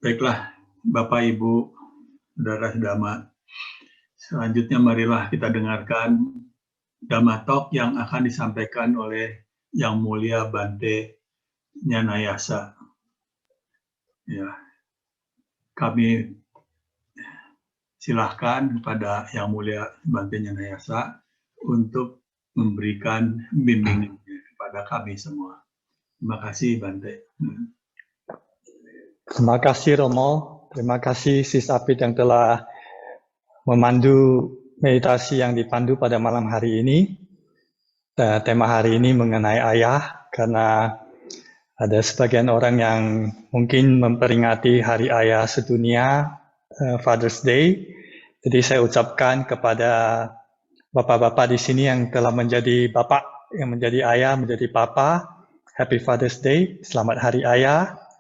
Baiklah, Bapak, Ibu, Saudara-saudara, selanjutnya marilah kita dengarkan Dhamma Talk yang akan disampaikan oleh Yang Mulia Bante Nyanayasa. Ya, kami silahkan kepada Yang Mulia Bante Nyanayasa untuk memberikan bimbingan kepada kami semua. Terima kasih, Bante. Terima kasih Romo, terima kasih Sis Apit yang telah memandu meditasi yang dipandu pada malam hari ini. Tema hari ini mengenai ayah, karena ada sebagian orang yang mungkin memperingati Hari Ayah Sedunia, Father's Day. Jadi saya ucapkan kepada bapak-bapak di sini yang telah menjadi bapak, yang menjadi ayah, menjadi papa, Happy Father's Day, selamat Hari Ayah.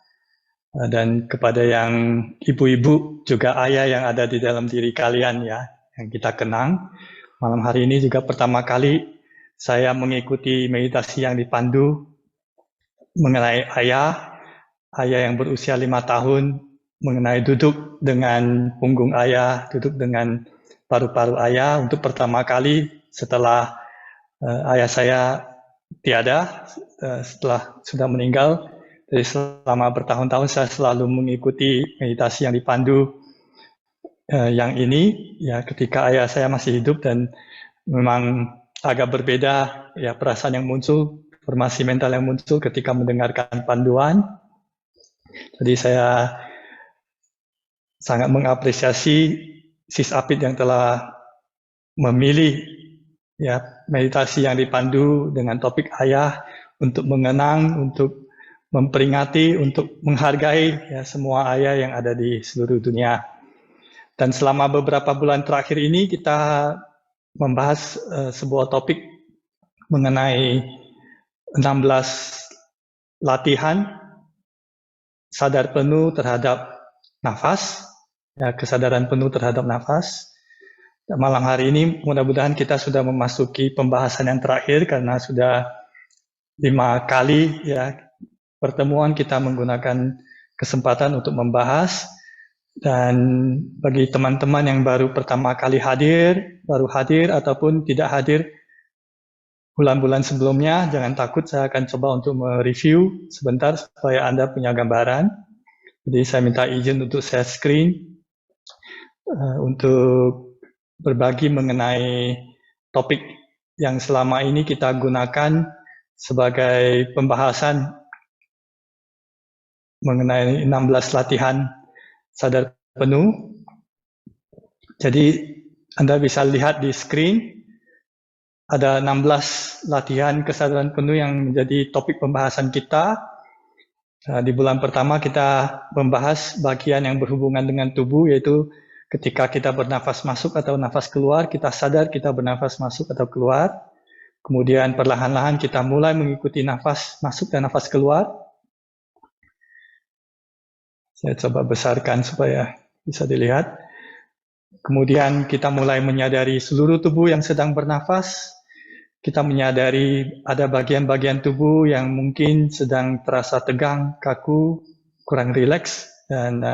Dan kepada yang ibu-ibu juga ayah yang ada di dalam diri kalian ya, yang kita kenang. Malam hari ini juga pertama kali saya mengikuti meditasi yang dipandu mengenai ayah yang berusia 5 tahun, mengenai duduk dengan punggung ayah, duduk dengan paru-paru ayah untuk pertama kali setelah ayah saya tiada, setelah sudah meninggal. Jadi selama bertahun-tahun saya selalu mengikuti meditasi yang dipandu yang ini ya ketika ayah saya masih hidup, dan memang agak berbeda ya perasaan yang muncul, informasi mental yang muncul ketika mendengarkan panduan. Jadi saya sangat mengapresiasi Sis Apit yang telah memilih ya meditasi yang dipandu dengan topik ayah untuk mengenang, untuk memperingati, untuk menghargai ya semua ayah yang ada di seluruh dunia. Dan selama beberapa bulan terakhir ini kita membahas sebuah topik mengenai 16 latihan sadar penuh terhadap nafas, ya, kesadaran penuh terhadap nafas. Dan malam hari ini mudah-mudahan kita sudah memasuki pembahasan yang terakhir, karena sudah 5 kali ya pertemuan kita menggunakan kesempatan untuk membahas. Dan bagi teman-teman yang baru pertama kali hadir, baru hadir ataupun tidak hadir bulan-bulan sebelumnya, jangan takut, saya akan coba untuk mereview sebentar supaya Anda punya gambaran. Jadi saya minta izin untuk share screen untuk berbagi mengenai topik yang selama ini kita gunakan sebagai pembahasan mengenai 16 latihan sadar penuh. Jadi Anda bisa lihat di screen ada 16 latihan kesadaran penuh yang menjadi topik pembahasan kita. Di bulan pertama kita membahas bagian yang berhubungan dengan tubuh, yaitu ketika kita bernafas masuk atau nafas keluar, kita sadar kita bernafas masuk atau keluar. Kemudian perlahan-lahan kita mulai mengikuti nafas masuk dan nafas keluar. Saya coba besarkan supaya bisa dilihat. Kemudian kita mulai menyadari seluruh tubuh yang sedang bernafas. Kita menyadari ada bagian-bagian tubuh yang mungkin sedang terasa tegang, kaku, kurang rileks. Dan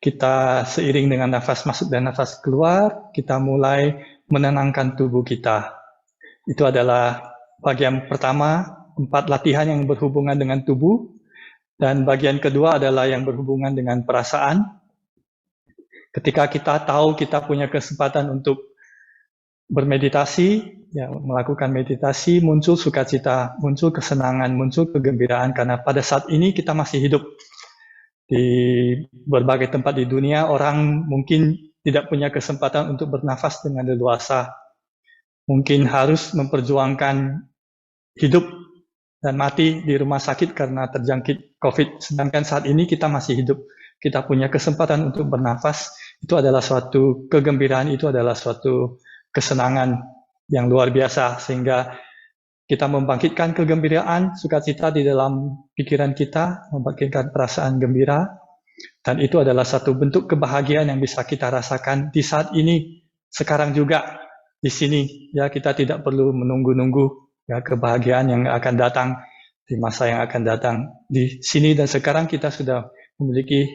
kita seiring dengan nafas masuk dan nafas keluar, kita mulai menenangkan tubuh kita. Itu adalah bagian pertama, 4 latihan yang berhubungan dengan tubuh. Dan bagian kedua adalah yang berhubungan dengan perasaan. Ketika kita tahu kita punya kesempatan untuk bermeditasi, ya, melakukan meditasi, muncul sukacita, muncul kesenangan, muncul kegembiraan, karena pada saat ini kita masih hidup. Di berbagai tempat di dunia, orang mungkin tidak punya kesempatan untuk bernafas dengan leluasa. Mungkin harus memperjuangkan hidup dan mati di rumah sakit karena terjangkit COVID. Sedangkan saat ini kita masih hidup, kita punya kesempatan untuk bernafas. Itu adalah suatu kegembiraan, itu adalah suatu kesenangan yang luar biasa, sehingga kita membangkitkan kegembiraan, sukacita di dalam pikiran kita, membangkitkan perasaan gembira, dan itu adalah satu bentuk kebahagiaan yang bisa kita rasakan di saat ini, sekarang juga di sini. Ya, kita tidak perlu menunggu-nunggu ya kebahagiaan yang akan datang di masa yang akan datang. Di sini dan sekarang kita sudah memiliki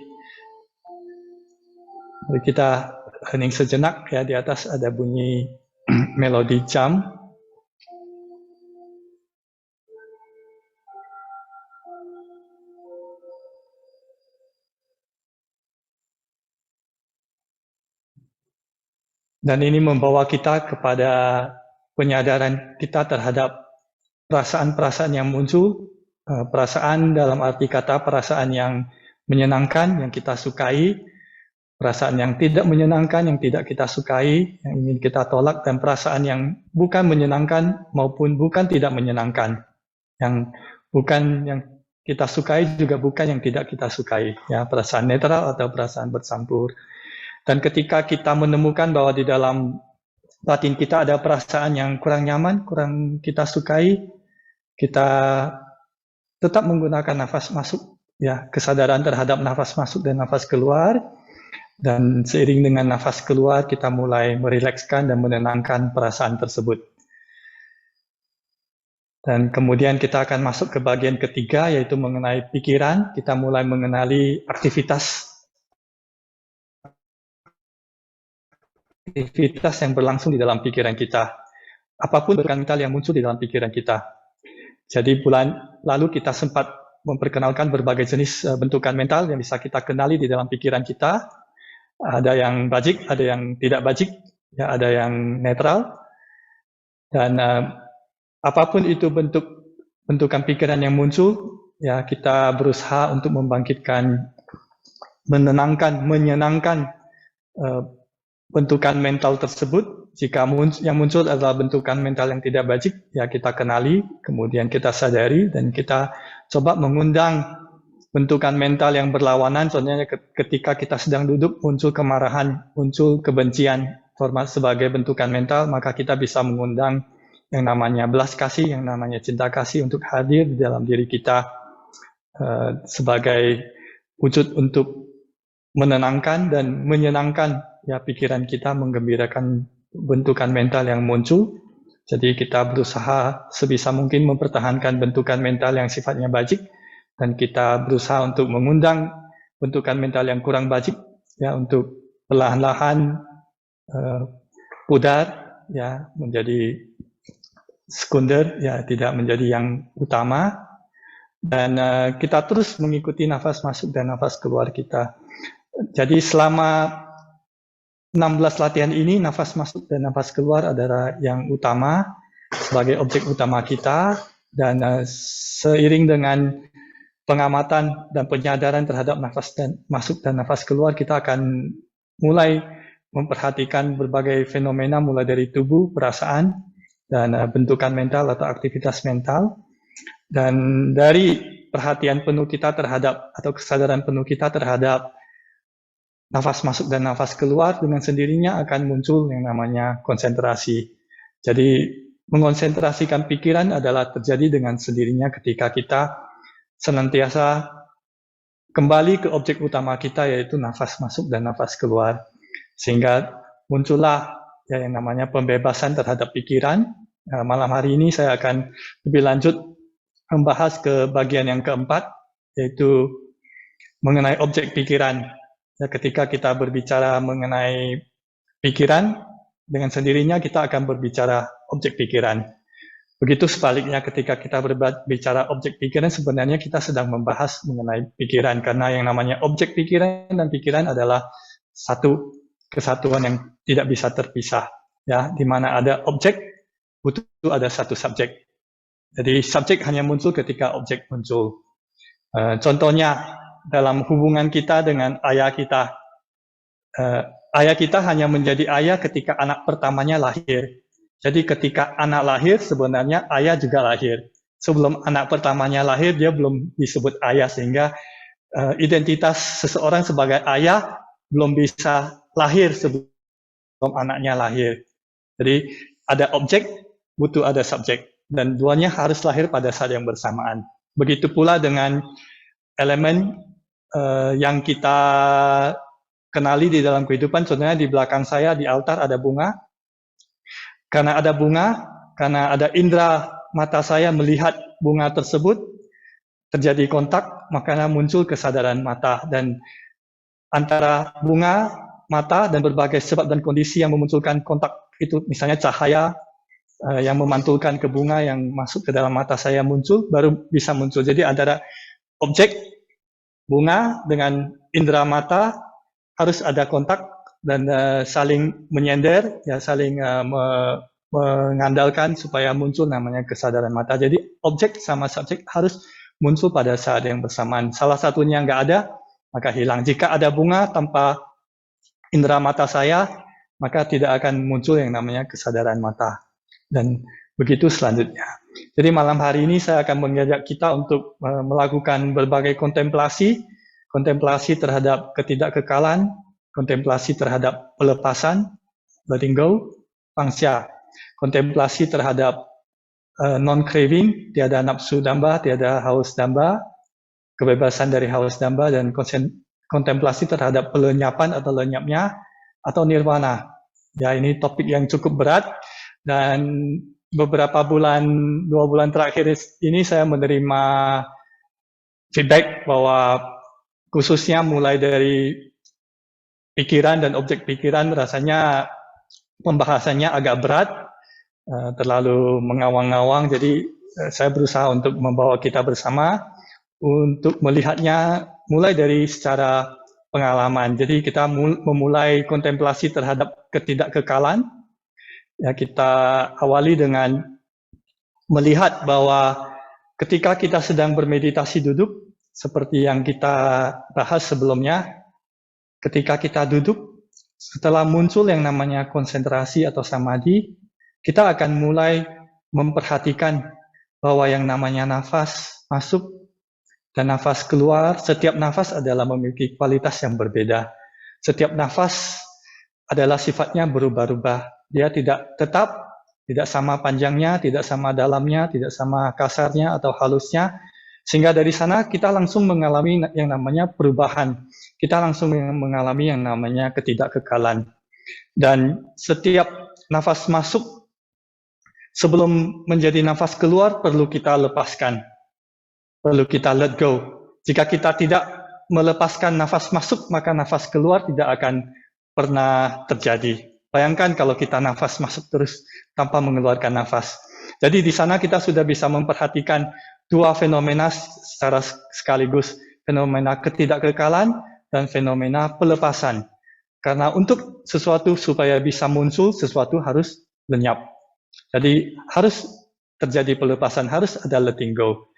Jadi kita hening sejenak ya, di atas ada bunyi melodi jam. Dan ini membawa kita kepada penyadaran kita terhadap perasaan-perasaan yang muncul, perasaan dalam arti kata perasaan yang menyenangkan, yang kita sukai, perasaan yang tidak menyenangkan, yang tidak kita sukai, yang ingin kita tolak, dan perasaan yang bukan menyenangkan maupun bukan tidak menyenangkan, yang bukan yang kita sukai juga bukan yang tidak kita sukai, ya, perasaan netral atau perasaan bercampur. Dan ketika kita menemukan bahwa di dalam batin kita ada perasaan yang kurang nyaman, kurang kita sukai, kita tetap menggunakan nafas masuk, ya, kesadaran terhadap nafas masuk dan nafas keluar. Dan seiring dengan nafas keluar, kita mulai merilekskan dan menenangkan perasaan tersebut. Dan kemudian kita akan masuk ke bagian ketiga, yaitu mengenai pikiran. Kita mulai mengenali aktivitas yang berlangsung di dalam pikiran kita. Apapun bentukan mental yang muncul di dalam pikiran kita. Jadi bulan lalu kita sempat memperkenalkan berbagai jenis bentukan mental yang bisa kita kenali di dalam pikiran kita. Ada yang bajik, ada yang tidak bajik, ya, ada yang netral. Dan apapun itu bentukan pikiran yang muncul, ya, kita berusaha untuk membangkitkan, menenangkan, menyenangkan bentukan mental tersebut. Jika yang muncul adalah bentukan mental yang tidak bajik, ya kita kenali, kemudian kita sadari, dan kita coba mengundang bentukan mental yang berlawanan. Contohnya ketika kita sedang duduk, muncul kemarahan, muncul kebencian, format sebagai bentukan mental, maka kita bisa mengundang yang namanya belas kasih, yang namanya cinta kasih untuk hadir di dalam diri kita sebagai wujud untuk menenangkan dan menyenangkan, ya, pikiran kita, menggembirakan bentukan mental yang muncul. Jadi kita berusaha sebisa mungkin mempertahankan bentukan mental yang sifatnya bajik, dan kita berusaha untuk mengundang bentukan mental yang kurang bajik, ya, untuk perlahan-lahan pudar, ya, menjadi sekunder, ya, tidak menjadi yang utama. Dan kita terus mengikuti nafas masuk dan nafas keluar kita. Jadi selama 16 latihan ini, nafas masuk dan nafas keluar adalah yang utama sebagai objek utama kita. Dan seiring dengan pengamatan dan penyadaran terhadap nafas dan masuk dan nafas keluar, kita akan mulai memperhatikan berbagai fenomena, mulai dari tubuh, perasaan, dan bentukan mental atau aktivitas mental. Dan dari perhatian penuh kita terhadap, atau kesadaran penuh kita terhadap nafas masuk dan nafas keluar, dengan sendirinya akan muncul yang namanya konsentrasi. Jadi mengonsentrasikan pikiran adalah terjadi dengan sendirinya ketika kita senantiasa kembali ke objek utama kita, yaitu nafas masuk dan nafas keluar. Sehingga muncullah, ya, yang namanya pembebasan terhadap pikiran. Malam hari ini saya akan lebih lanjut membahas ke bagian yang keempat, yaitu mengenai objek pikiran. Ya, ketika kita berbicara mengenai pikiran, dengan sendirinya kita akan berbicara objek pikiran. Begitu sebaliknya, ketika kita berbicara objek pikiran, sebenarnya kita sedang membahas mengenai pikiran, karena yang namanya objek pikiran dan pikiran adalah satu kesatuan yang tidak bisa terpisah. Ya, di mana ada objek, butuh ada satu subjek. Jadi subjek hanya muncul ketika objek muncul. Contohnya, dalam hubungan kita dengan ayah kita. Ayah kita hanya menjadi ayah ketika anak pertamanya lahir. Jadi ketika anak lahir, sebenarnya ayah juga lahir. Sebelum anak pertamanya lahir, dia belum disebut ayah, sehingga identitas seseorang sebagai ayah belum bisa lahir sebelum anaknya lahir. Jadi ada objek, butuh ada subjek. Dan duanya harus lahir pada saat yang bersamaan. Begitu pula dengan elemen yang kita kenali di dalam kehidupan. Contohnya di belakang saya di altar ada bunga. Karena ada bunga, karena ada indera mata saya melihat bunga tersebut, terjadi kontak, makanya muncul kesadaran mata. Dan antara bunga mata dan berbagai sebab dan kondisi yang memunculkan kontak itu, misalnya cahaya yang memantulkan ke bunga yang masuk ke dalam mata saya muncul, baru bisa muncul. Jadi antara objek bunga dengan indera mata harus ada kontak dan saling menyender, ya saling mengandalkan supaya muncul namanya kesadaran mata. Jadi objek sama subjek harus muncul pada saat yang bersamaan. Salah satunya nggak ada, maka hilang. Jika ada bunga tanpa indera mata saya, maka tidak akan muncul yang namanya kesadaran mata. Dan begitu selanjutnya. Jadi malam hari ini saya akan mengajak kita untuk melakukan berbagai kontemplasi terhadap ketidakkekalan, kontemplasi terhadap pelepasan, letting go, pangsya, kontemplasi terhadap non-craving, tiada nafsu damba, tiada haus damba, kebebasan dari haus damba, dan kontemplasi terhadap pelenyapan atau lenyapnya, atau nirwana. Ya, ini topik yang cukup berat, dan beberapa bulan, 2 bulan terakhir ini saya menerima feedback bahwa khususnya mulai dari pikiran dan objek pikiran rasanya pembahasannya agak berat, terlalu mengawang-awang. Jadi saya berusaha untuk membawa kita bersama untuk melihatnya mulai dari secara pengalaman. Jadi kita memulai kontemplasi terhadap ketidakkekalan. Ya, kita awali dengan melihat bahwa ketika kita sedang bermeditasi duduk, seperti yang kita bahas sebelumnya, ketika kita duduk, setelah muncul yang namanya konsentrasi atau samadhi, kita akan mulai memperhatikan bahwa yang namanya nafas masuk dan nafas keluar, setiap nafas adalah memiliki kualitas yang berbeda. Setiap nafas adalah sifatnya berubah-ubah. Dia tidak tetap, tidak sama panjangnya, tidak sama dalamnya, tidak sama kasarnya atau halusnya. Sehingga dari sana kita langsung mengalami yang namanya perubahan. Kita langsung mengalami yang namanya ketidakkekalan. Dan setiap nafas masuk, sebelum menjadi nafas keluar, perlu kita lepaskan. Perlu kita let go. Jika kita tidak melepaskan nafas masuk, maka nafas keluar tidak akan pernah terjadi. Bayangkan kalau kita nafas masuk terus tanpa mengeluarkan nafas. Jadi di sana kita sudah bisa memperhatikan dua fenomena secara sekaligus, fenomena ketidakkekalan dan fenomena pelepasan. Karena untuk sesuatu supaya bisa muncul, sesuatu harus lenyap. Jadi harus terjadi pelepasan, harus ada letting go.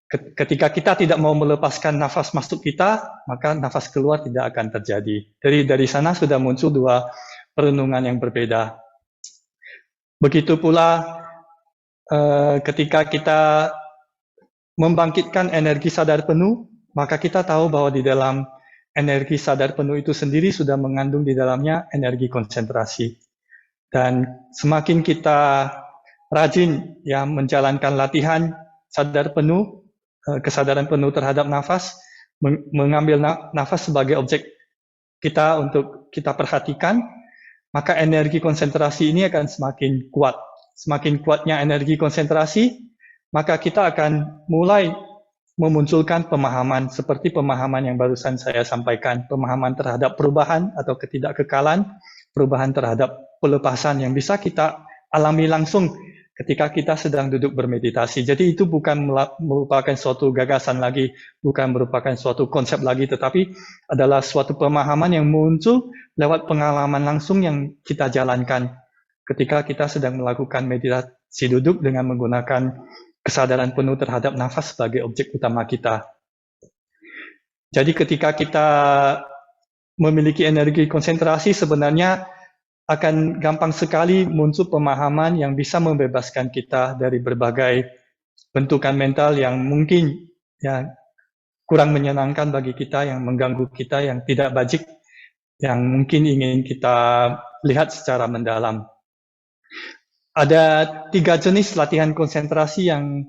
Ketika kita tidak mau melepaskan nafas masuk kita, maka nafas keluar tidak akan terjadi. Jadi dari sana sudah muncul dua perenungan yang berbeda. Begitu pula ketika kita membangkitkan energi sadar penuh, maka kita tahu bahwa di dalam energi sadar penuh itu sendiri sudah mengandung di dalamnya energi konsentrasi. Dan semakin kita rajin ya menjalankan latihan sadar penuh, kesadaran penuh terhadap nafas, mengambil nafas sebagai objek kita untuk kita perhatikan, maka energi konsentrasi ini akan semakin kuat. Semakin kuatnya energi konsentrasi, maka kita akan mulai memunculkan pemahaman seperti pemahaman yang barusan saya sampaikan, pemahaman terhadap perubahan atau ketidakkekalan, perubahan terhadap pelepasan yang bisa kita alami langsung ketika kita sedang duduk bermeditasi. Jadi itu bukan merupakan suatu gagasan lagi, bukan merupakan suatu konsep lagi, tetapi adalah suatu pemahaman yang muncul lewat pengalaman langsung yang kita jalankan ketika kita sedang melakukan meditasi duduk dengan menggunakan kesadaran penuh terhadap nafas sebagai objek utama kita. Jadi ketika kita memiliki energi konsentrasi, sebenarnya akan gampang sekali muncul pemahaman yang bisa membebaskan kita dari berbagai bentukan mental yang mungkin ya kurang menyenangkan bagi kita, yang mengganggu kita, yang tidak bajik, yang mungkin ingin kita lihat secara mendalam. Ada 3 jenis latihan konsentrasi yang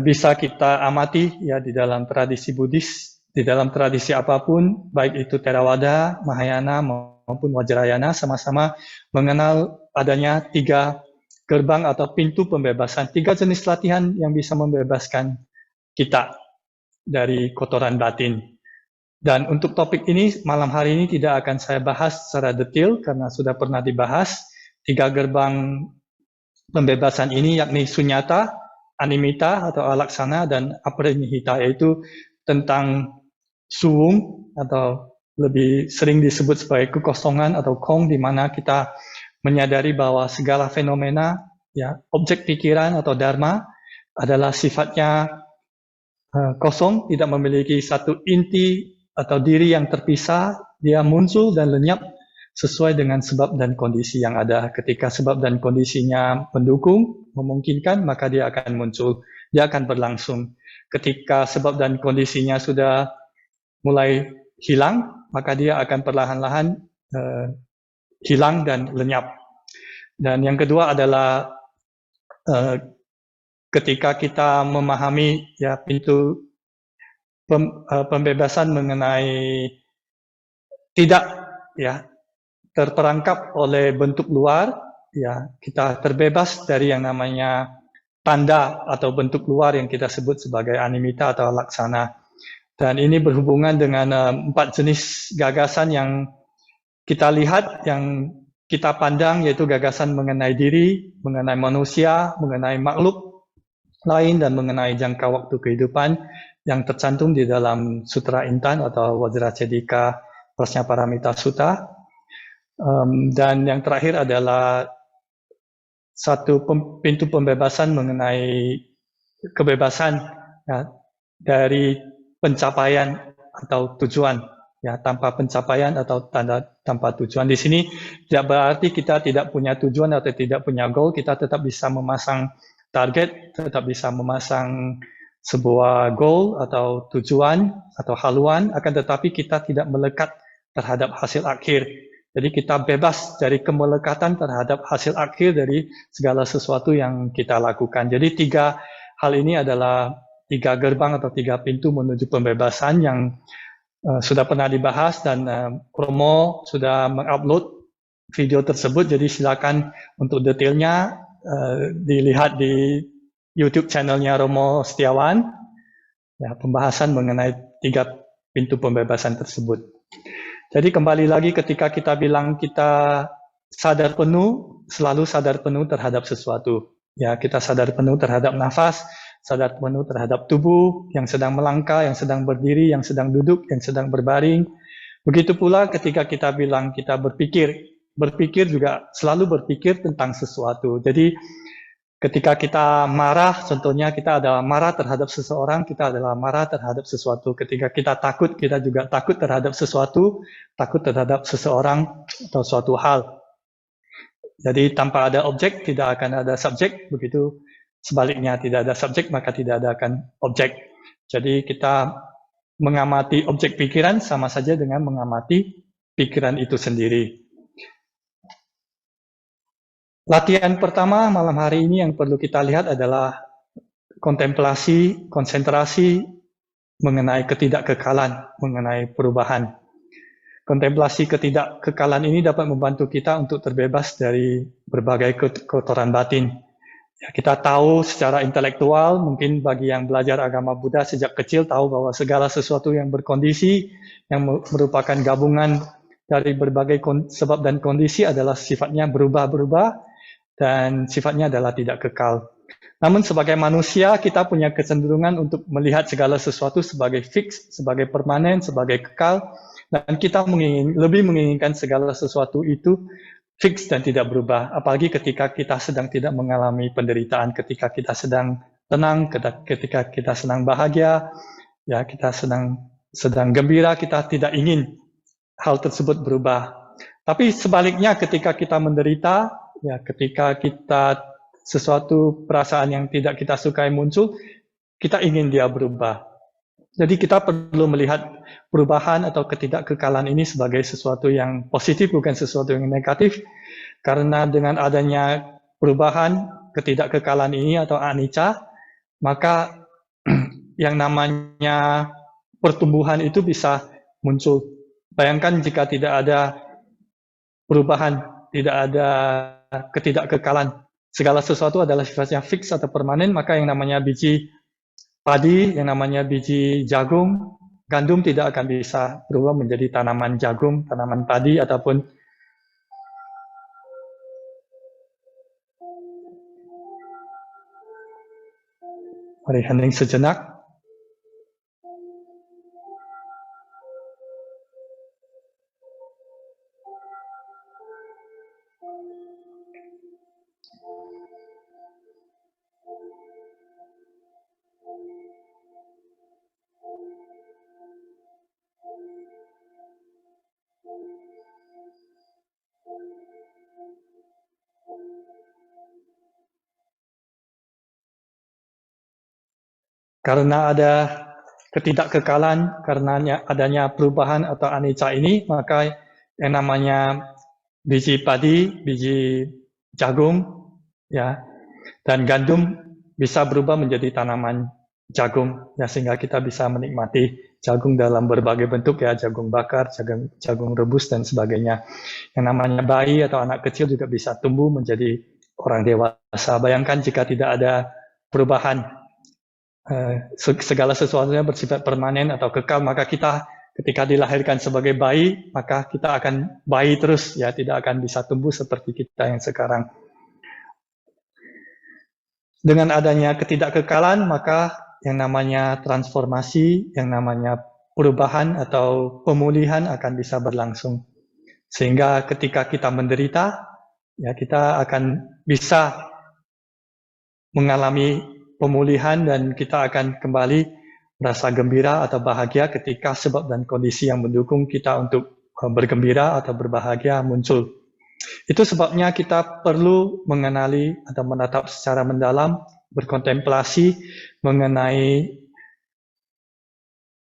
bisa kita amati ya di dalam tradisi Buddhis, di dalam tradisi apapun, baik itu Theravada, Mahayana maupun Vajrayana, sama-sama mengenal adanya 3 gerbang atau pintu pembebasan, 3 jenis latihan yang bisa membebaskan kita dari kotoran batin. Dan untuk topik ini, malam hari ini tidak akan saya bahas secara detail karena sudah pernah dibahas. 3 gerbang pembebasan ini yakni sunyata, animita atau alaksana, dan aparinihita, yaitu tentang suwung atau lebih sering disebut sebagai kekosongan atau kong, di mana kita menyadari bahwa segala fenomena, ya, objek pikiran atau dharma adalah sifatnya kosong, tidak memiliki satu inti atau diri yang terpisah. Dia muncul dan lenyap sesuai dengan sebab dan kondisi yang ada. Ketika sebab dan kondisinya mendukung, memungkinkan, maka dia akan muncul, dia akan berlangsung. Ketika sebab dan kondisinya sudah mulai hilang, maka dia akan perlahan-lahan hilang dan lenyap. Dan yang kedua adalah ketika kita memahami, ya, pintu pembebasan mengenai tidak, ya, terperangkap oleh bentuk luar, ya, kita terbebas dari yang namanya tanda atau bentuk luar yang kita sebut sebagai animita atau laksana. Dan ini berhubungan dengan 4 jenis gagasan yang kita lihat, yang kita pandang, yaitu gagasan mengenai diri, mengenai manusia, mengenai makhluk lain, dan mengenai jangka waktu kehidupan yang tercantum di dalam Sutra Intan atau Vajracedika Prajnaparamita Sutta. Dan yang terakhir adalah satu pintu pembebasan mengenai kebebasan, ya, dari pencapaian atau tujuan, ya, tanpa pencapaian atau tanpa tujuan. Di sini tidak berarti kita tidak punya tujuan atau tidak punya goal. Kita tetap bisa memasang target, tetap bisa memasang sebuah goal atau tujuan atau haluan, akan tetapi kita tidak melekat terhadap hasil akhir. Jadi kita bebas dari kemelekatan terhadap hasil akhir dari segala sesuatu yang kita lakukan. Jadi 3 hal ini adalah 3 gerbang atau 3 pintu menuju pembebasan yang sudah pernah dibahas, dan Romo sudah mengupload video tersebut. Jadi silakan untuk detailnya dilihat di YouTube channelnya Romo Setiawan, ya, pembahasan mengenai 3 pintu pembebasan tersebut. Jadi kembali lagi, ketika kita bilang kita sadar penuh, selalu sadar penuh terhadap sesuatu. Ya, kita sadar penuh terhadap nafas, sadar penuh terhadap tubuh yang sedang melangkah, yang sedang berdiri, yang sedang duduk, yang sedang berbaring. Begitu pula ketika kita bilang kita berpikir juga selalu berpikir tentang sesuatu. Jadi ketika kita marah, contohnya kita adalah marah terhadap seseorang, kita adalah marah terhadap sesuatu. Ketika kita takut, kita juga takut terhadap sesuatu, takut terhadap seseorang atau suatu hal. Jadi tanpa ada objek, tidak akan ada subjek. Begitu sebaliknya, tidak ada subjek, maka tidak ada akan objek. Jadi kita mengamati objek pikiran sama saja dengan mengamati pikiran itu sendiri. Latihan pertama malam hari ini yang perlu kita lihat adalah kontemplasi, konsentrasi mengenai ketidakkekalan, mengenai perubahan. Kontemplasi ketidakkekalan ini dapat membantu kita untuk terbebas dari berbagai kotoran batin. Ya, kita tahu secara intelektual, mungkin bagi yang belajar agama Buddha sejak kecil tahu bahwa segala sesuatu yang berkondisi, yang merupakan gabungan dari berbagai sebab dan kondisi adalah sifatnya berubah-berubah, dan sifatnya adalah tidak kekal. Namun sebagai manusia, kita punya kecenderungan untuk melihat segala sesuatu sebagai fix, sebagai permanen, sebagai kekal, dan kita lebih menginginkan segala sesuatu itu fix dan tidak berubah. Apalagi ketika kita sedang tidak mengalami penderitaan, ketika kita sedang tenang, ketika kita sedang bahagia, ya, kita sedang gembira, kita tidak ingin hal tersebut berubah. Tapi sebaliknya, ketika kita menderita, ya, ketika kita sesuatu perasaan yang tidak kita sukai muncul, kita ingin dia berubah. Jadi kita perlu melihat perubahan atau ketidakkekalan ini sebagai sesuatu yang positif, bukan sesuatu yang negatif. Karena dengan adanya perubahan, ketidakkekalan ini atau anicca, maka yang namanya pertumbuhan itu bisa muncul. Bayangkan jika tidak ada perubahan, tidak ada ketidakkekalan, segala sesuatu adalah sifatnya fix atau permanen, maka yang namanya biji padi, yang namanya biji jagung, gandum tidak akan bisa berubah menjadi tanaman jagung, tanaman padi, ataupun mari hening sejenak. Karena ada ketidakkekalan, karena adanya perubahan atau anicca ini, maka yang namanya biji padi, biji jagung, ya, dan gandum bisa berubah menjadi tanaman jagung, ya, sehingga kita bisa menikmati jagung dalam berbagai bentuk, ya, jagung bakar, jagung rebus, dan sebagainya. Yang namanya bayi atau anak kecil juga bisa tumbuh menjadi orang dewasa. Bayangkan jika tidak ada perubahan, segala sesuatunya bersifat permanen atau kekal, maka kita ketika dilahirkan sebagai bayi, maka kita akan bayi terus, ya, tidak akan bisa tumbuh seperti kita yang sekarang. Dengan adanya ketidakkekalan, maka yang namanya transformasi, yang namanya perubahan atau pemulihan akan bisa berlangsung. Sehingga ketika kita menderita, ya, kita akan bisa mengalami pemulihan dan kita akan kembali merasa gembira atau bahagia ketika sebab dan kondisi yang mendukung kita untuk bergembira atau berbahagia muncul. Itu sebabnya kita perlu mengenali atau menatap secara mendalam, berkontemplasi mengenai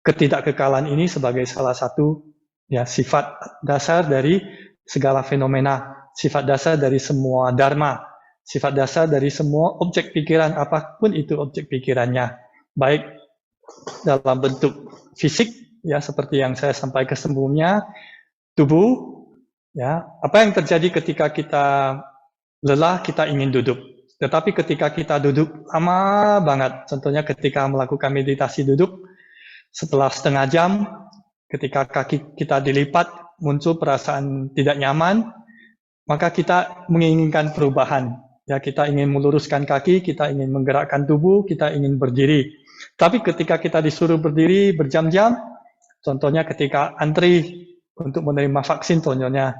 ketidakkekalan ini sebagai salah satu, ya, sifat dasar dari segala fenomena, sifat dasar dari semua dharma, sifat dasar dari semua objek pikiran, apapun itu objek pikirannya, baik dalam bentuk fisik, ya, seperti yang saya sampaikan sebelumnya, tubuh, ya, apa yang terjadi ketika kita lelah, kita ingin duduk. Tetapi ketika kita duduk lama banget, contohnya ketika melakukan meditasi duduk, setelah setengah jam, ketika kaki kita dilipat, muncul perasaan tidak nyaman, maka kita menginginkan perubahan. Ya, kita ingin meluruskan kaki, kita ingin menggerakkan tubuh, kita ingin berdiri. Tapi ketika kita disuruh berdiri berjam-jam, contohnya ketika antri untuk menerima vaksin, contohnya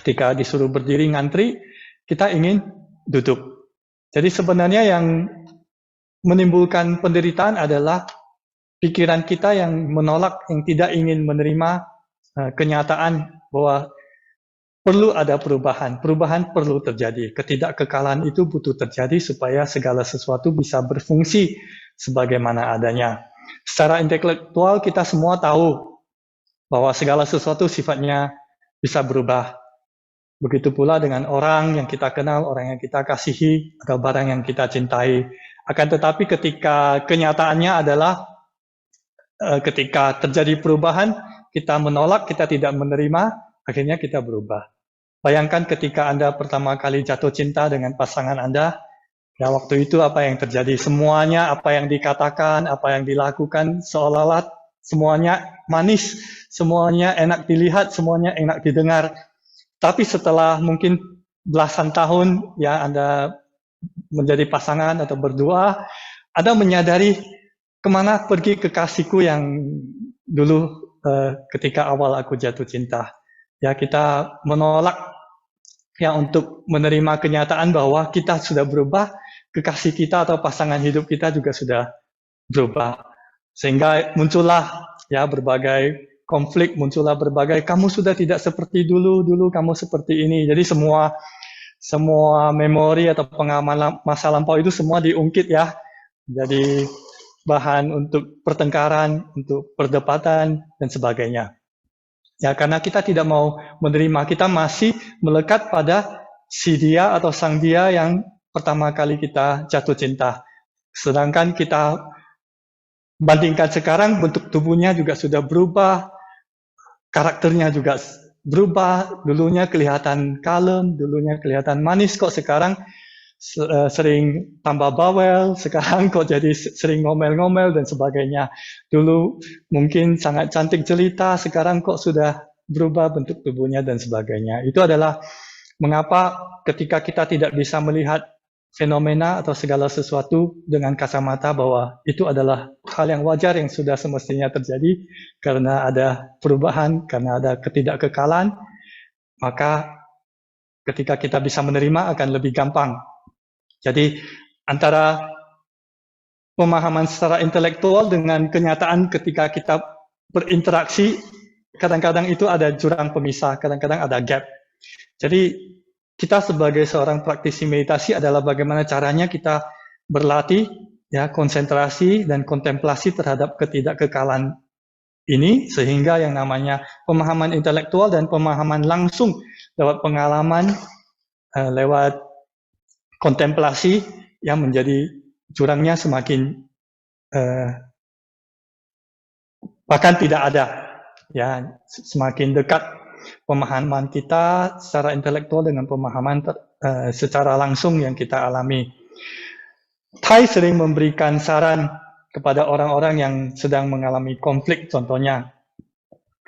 ketika disuruh berdiri ngantri, kita ingin duduk. Jadi sebenarnya yang menimbulkan penderitaan adalah pikiran kita yang menolak, yang tidak ingin menerima kenyataan bahwa perlu ada perubahan. Perubahan perlu terjadi. Ketidakkekalan itu butuh terjadi supaya segala sesuatu bisa berfungsi sebagaimana adanya. Secara intelektual kita semua tahu bahwa segala sesuatu sifatnya bisa berubah. Begitu pula dengan orang yang kita kenal, orang yang kita kasihi, atau barang yang kita cintai. Akan tetapi ketika kenyataannya adalah ketika terjadi perubahan, kita menolak, kita tidak menerima, akhirnya kita berubah. Bayangkan ketika Anda pertama kali jatuh cinta dengan pasangan Anda, ya, waktu itu apa yang terjadi? Semuanya, apa yang dikatakan, apa yang dilakukan, seolah-olah semuanya manis, semuanya enak dilihat, semuanya enak didengar. Tapi setelah mungkin belasan tahun, ya, Anda menjadi pasangan atau berdua, Anda menyadari kemana pergi kekasihku yang dulu ketika awal aku jatuh cinta. Ya, kita menolak, ya, untuk menerima kenyataan bahwa kita sudah berubah, kekasih kita atau pasangan hidup kita juga sudah berubah. Sehingga muncullah, ya, berbagai konflik, muncullah berbagai, kamu sudah tidak seperti dulu kamu seperti ini. Jadi semua memori atau pengalaman masa lampau itu semua diungkit, ya. Jadi bahan untuk pertengkaran, untuk perdebatan, dan sebagainya. Ya, karena kita tidak mau menerima, kita masih melekat pada si dia atau sang dia yang pertama kali kita jatuh cinta. Sedangkan kita bandingkan sekarang, bentuk tubuhnya juga sudah berubah, karakternya juga berubah, dulunya kelihatan kalem, dulunya kelihatan manis, kok sekarang sering tambah bawel, sekarang kok jadi sering ngomel-ngomel dan sebagainya. Dulu mungkin sangat cantik jelita, sekarang kok sudah berubah bentuk tubuhnya dan sebagainya. Itu adalah mengapa ketika kita tidak bisa melihat fenomena atau segala sesuatu dengan kacamata bahwa itu adalah hal yang wajar yang sudah semestinya terjadi karena ada perubahan, karena ada ketidakkekalan, maka ketika kita bisa menerima akan lebih gampang. Jadi antara pemahaman secara intelektual dengan kenyataan ketika kita berinteraksi, kadang-kadang itu ada jurang pemisah, kadang-kadang ada gap. Jadi kita sebagai seorang praktisi meditasi adalah bagaimana caranya kita berlatih ya konsentrasi dan kontemplasi terhadap ketidakkekalan ini sehingga yang namanya pemahaman intelektual dan pemahaman langsung lewat pengalaman lewat kontemplasi yang menjadi jurangnya semakin bahkan tidak ada ya, semakin dekat pemahaman kita secara intelektual dengan pemahaman secara langsung yang kita alami. Thai sering memberikan saran kepada orang-orang yang sedang mengalami konflik, contohnya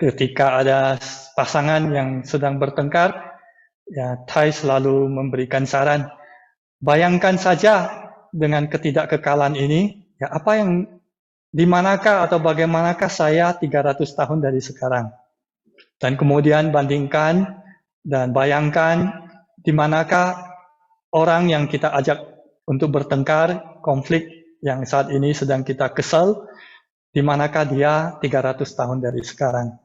ketika ada pasangan yang sedang bertengkar, ya Thai selalu memberikan saran, bayangkan saja dengan ketidakkekalan ini, ya apa yang di manakah atau bagaimanakah saya 300 tahun dari sekarang? Dan kemudian bandingkan dan bayangkan di manakah orang yang kita ajak untuk bertengkar, konflik yang saat ini sedang kita kesal, di manakah dia 300 tahun dari sekarang?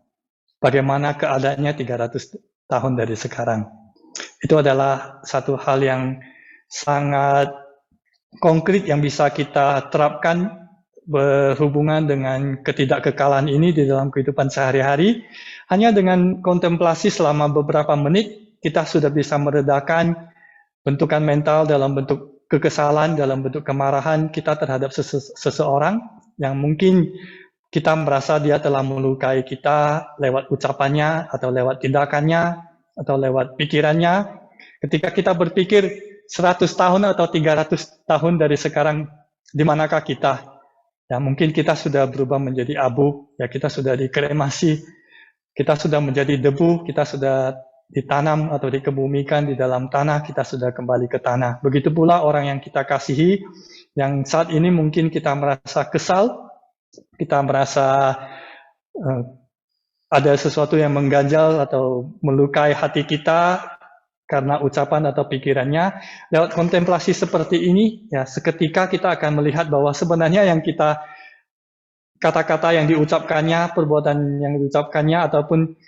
Bagaimana keadaannya 300 tahun dari sekarang? Itu adalah satu hal yang sangat konkret yang bisa kita terapkan berhubungan dengan ketidakkekalan ini di dalam kehidupan sehari-hari. Hanya dengan kontemplasi selama beberapa menit, kita sudah bisa meredakan bentukan mental dalam bentuk kekesalan, dalam bentuk kemarahan kita terhadap seseorang yang mungkin kita merasa dia telah melukai kita lewat ucapannya, atau lewat tindakannya, atau lewat pikirannya. Ketika kita berpikir 100 tahun atau 300 tahun dari sekarang, di manakah kita? Ya, mungkin kita sudah berubah menjadi abu, ya kita sudah dikremasi, kita sudah menjadi debu, kita sudah ditanam atau dikebumikan di dalam tanah, kita sudah kembali ke tanah. Begitu pula orang yang kita kasihi, yang saat ini mungkin kita merasa kesal, kita merasa ada sesuatu yang mengganjal atau melukai hati kita karena ucapan atau pikirannya. Lewat kontemplasi seperti ini, ya seketika kita akan melihat bahwa sebenarnya yang kita kata-kata yang diucapkannya, perbuatan yang diucapkannya, ataupun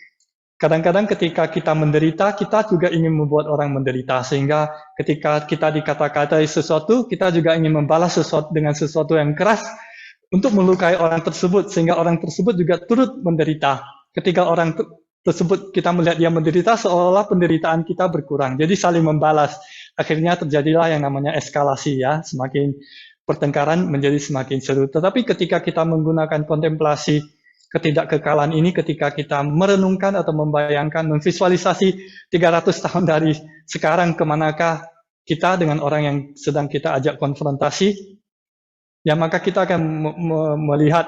kadang-kadang ketika kita menderita, kita juga ingin membuat orang menderita. Sehingga ketika kita dikata-katai sesuatu, kita juga ingin membalas sesuatu dengan sesuatu yang keras untuk melukai orang tersebut, sehingga orang tersebut juga turut menderita. Ketika orang tersebut kita melihat dia menderita, seolah-olah penderitaan kita berkurang. Jadi saling membalas. Akhirnya terjadilah yang namanya eskalasi ya, semakin pertengkaran menjadi semakin seru. Tetapi ketika kita menggunakan kontemplasi ketidakkekalan ini, ketika kita merenungkan atau membayangkan, memvisualisasi 300 tahun dari sekarang kemanakah kita dengan orang yang sedang kita ajak konfrontasi, ya maka kita akan melihat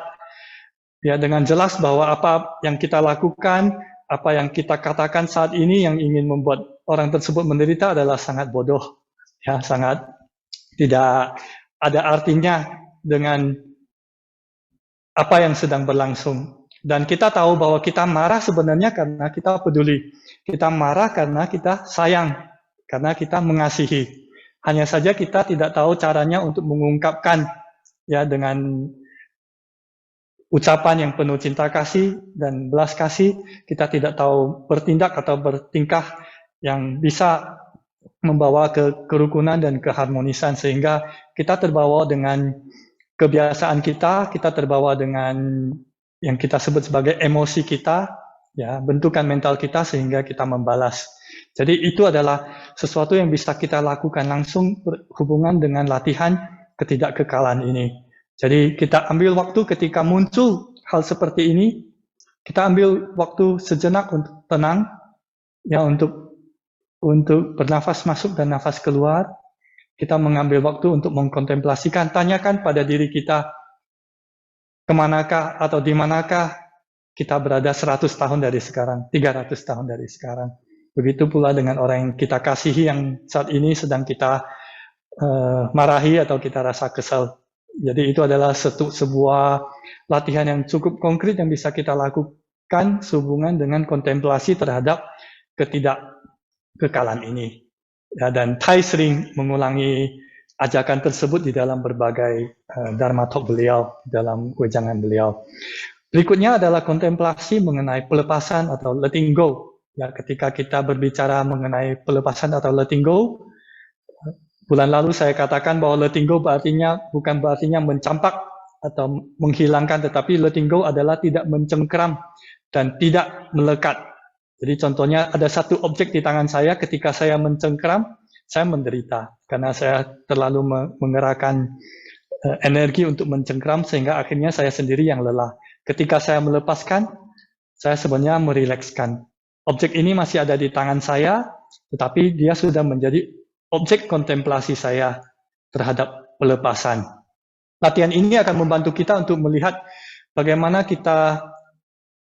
ya dengan jelas bahwa apa yang kita lakukan, apa yang kita katakan saat ini yang ingin membuat orang tersebut menderita adalah sangat bodoh, ya sangat tidak ada artinya dengan apa yang sedang berlangsung. Dan kita tahu bahwa kita marah sebenarnya karena kita peduli. Kita marah karena kita sayang, karena kita mengasihi. Hanya saja kita tidak tahu caranya untuk mengungkapkan ya dengan ucapan yang penuh cinta kasih dan belas kasih. Kita tidak tahu bertindak atau bertingkah yang bisa membawa ke kerukunan dan keharmonisan, sehingga kita terbawa dengan kebiasaan kita terbawa dengan yang kita sebut sebagai emosi kita, ya bentukan mental kita, sehingga kita membalas. Jadi itu adalah sesuatu yang bisa kita lakukan langsung berhubungan dengan latihan ketidakkekalan ini. Jadi kita ambil waktu ketika muncul hal seperti ini, kita ambil waktu sejenak untuk tenang, ya untuk bernafas masuk dan nafas keluar, kita mengambil waktu untuk mengkontemplasikan, tanyakan pada diri kita, kemanakah atau di manakah kita berada 100 tahun dari sekarang, 300 tahun dari sekarang. Begitu pula dengan orang yang kita kasihi yang saat ini sedang kita marahi atau kita rasa kesal. Jadi itu adalah sebuah latihan yang cukup konkret yang bisa kita lakukan sehubungan dengan kontemplasi terhadap ketidakkekalan ini. Ya, dan Thai sering mengulangi ajakan tersebut di dalam berbagai Dharma Talk beliau, dalam wejangan beliau. Berikutnya adalah kontemplasi mengenai pelepasan atau letting go. Ya, ketika kita berbicara mengenai pelepasan atau letting go, bulan lalu saya katakan bahwa letting go bukan berartinya mencampak atau menghilangkan, tetapi letting go adalah tidak mencengkeram dan tidak melekat. Jadi contohnya ada satu objek di tangan saya, ketika saya mencengkeram, saya menderita karena saya terlalu mengerahkan energi untuk mencengkeram sehingga akhirnya saya sendiri yang lelah. Ketika saya melepaskan, saya sebenarnya merilekskan. Objek ini masih ada di tangan saya, tetapi dia sudah menjadi objek kontemplasi saya terhadap pelepasan. Latihan ini akan membantu kita untuk melihat bagaimana kita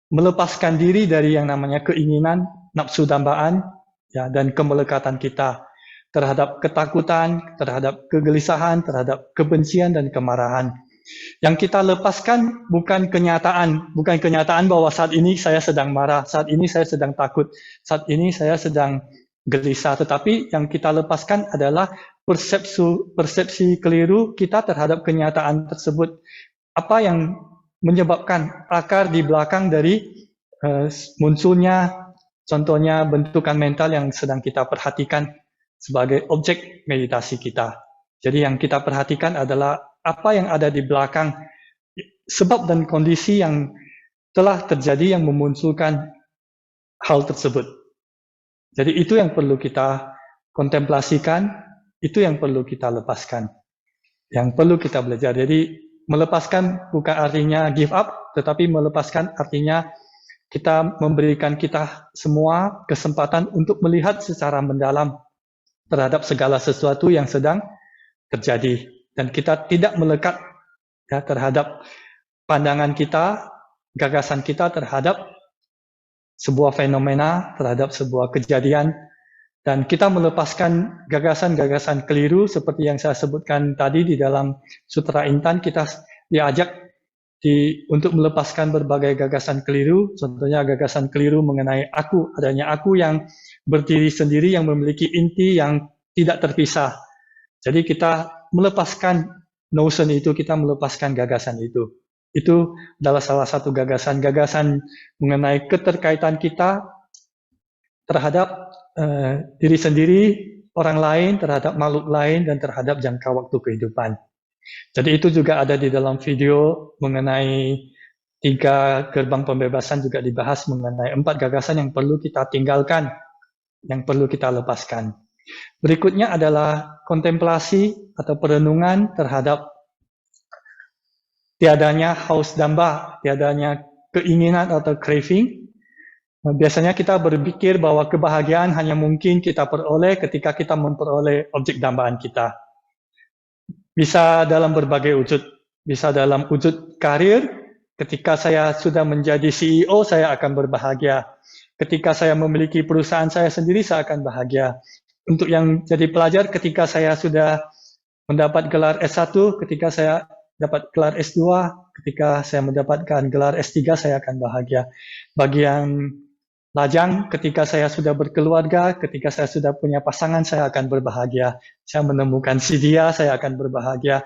melepaskan diri dari yang namanya keinginan, nafsu dambaan, ya, dan kemelekatan kita terhadap ketakutan, terhadap kegelisahan, terhadap kebencian dan kemarahan. Yang kita lepaskan bukan kenyataan bahwa saat ini saya sedang marah, saat ini saya sedang takut, saat ini saya sedang gelisah, tetapi yang kita lepaskan adalah persepsi keliru kita terhadap kenyataan tersebut. Apa yang menyebabkan akar di belakang dari munculnya contohnya bentukan mental yang sedang kita perhatikan sebagai objek meditasi kita. Jadi yang kita perhatikan adalah apa yang ada di belakang sebab dan kondisi yang telah terjadi yang memunculkan hal tersebut. Jadi itu yang perlu kita kontemplasikan, itu yang perlu kita lepaskan, yang perlu kita belajar. Jadi melepaskan bukan artinya give up, tetapi melepaskan artinya kita memberikan kita semua kesempatan untuk melihat secara mendalam terhadap segala sesuatu yang sedang terjadi. Dan kita tidak melekat ya, terhadap pandangan kita, gagasan kita terhadap sebuah fenomena, terhadap sebuah kejadian. Dan kita melepaskan gagasan-gagasan keliru seperti yang saya sebutkan tadi di dalam Sutra Intan, kita diajak untuk melepaskan berbagai gagasan keliru, contohnya gagasan keliru mengenai aku, adanya aku yang berdiri sendiri, yang memiliki inti yang tidak terpisah. Jadi kita melepaskan notion itu, kita melepaskan gagasan itu. Itu adalah salah satu gagasan mengenai keterkaitan kita terhadap diri sendiri, orang lain, terhadap makhluk lain, dan terhadap jangka waktu kehidupan. Jadi itu juga ada di dalam video mengenai 3 gerbang pembebasan, juga dibahas mengenai 4 gagasan yang perlu kita tinggalkan, yang perlu kita lepaskan. Berikutnya adalah kontemplasi atau perenungan terhadap tiadanya haus damba, tiadanya keinginan atau craving. Biasanya kita berpikir bahwa kebahagiaan hanya mungkin kita peroleh ketika kita memperoleh objek dambaan kita. Bisa dalam berbagai wujud, bisa dalam wujud karir, ketika saya sudah menjadi CEO, saya akan berbahagia. Ketika saya memiliki perusahaan saya sendiri, saya akan bahagia. Untuk yang jadi pelajar, ketika saya sudah mendapat gelar S1, ketika saya dapat gelar S2, ketika saya mendapatkan gelar S3, saya akan bahagia. Bagi yang lajang, ketika saya sudah berkeluarga, ketika saya sudah punya pasangan, saya akan berbahagia. Saya menemukan si dia, saya akan berbahagia.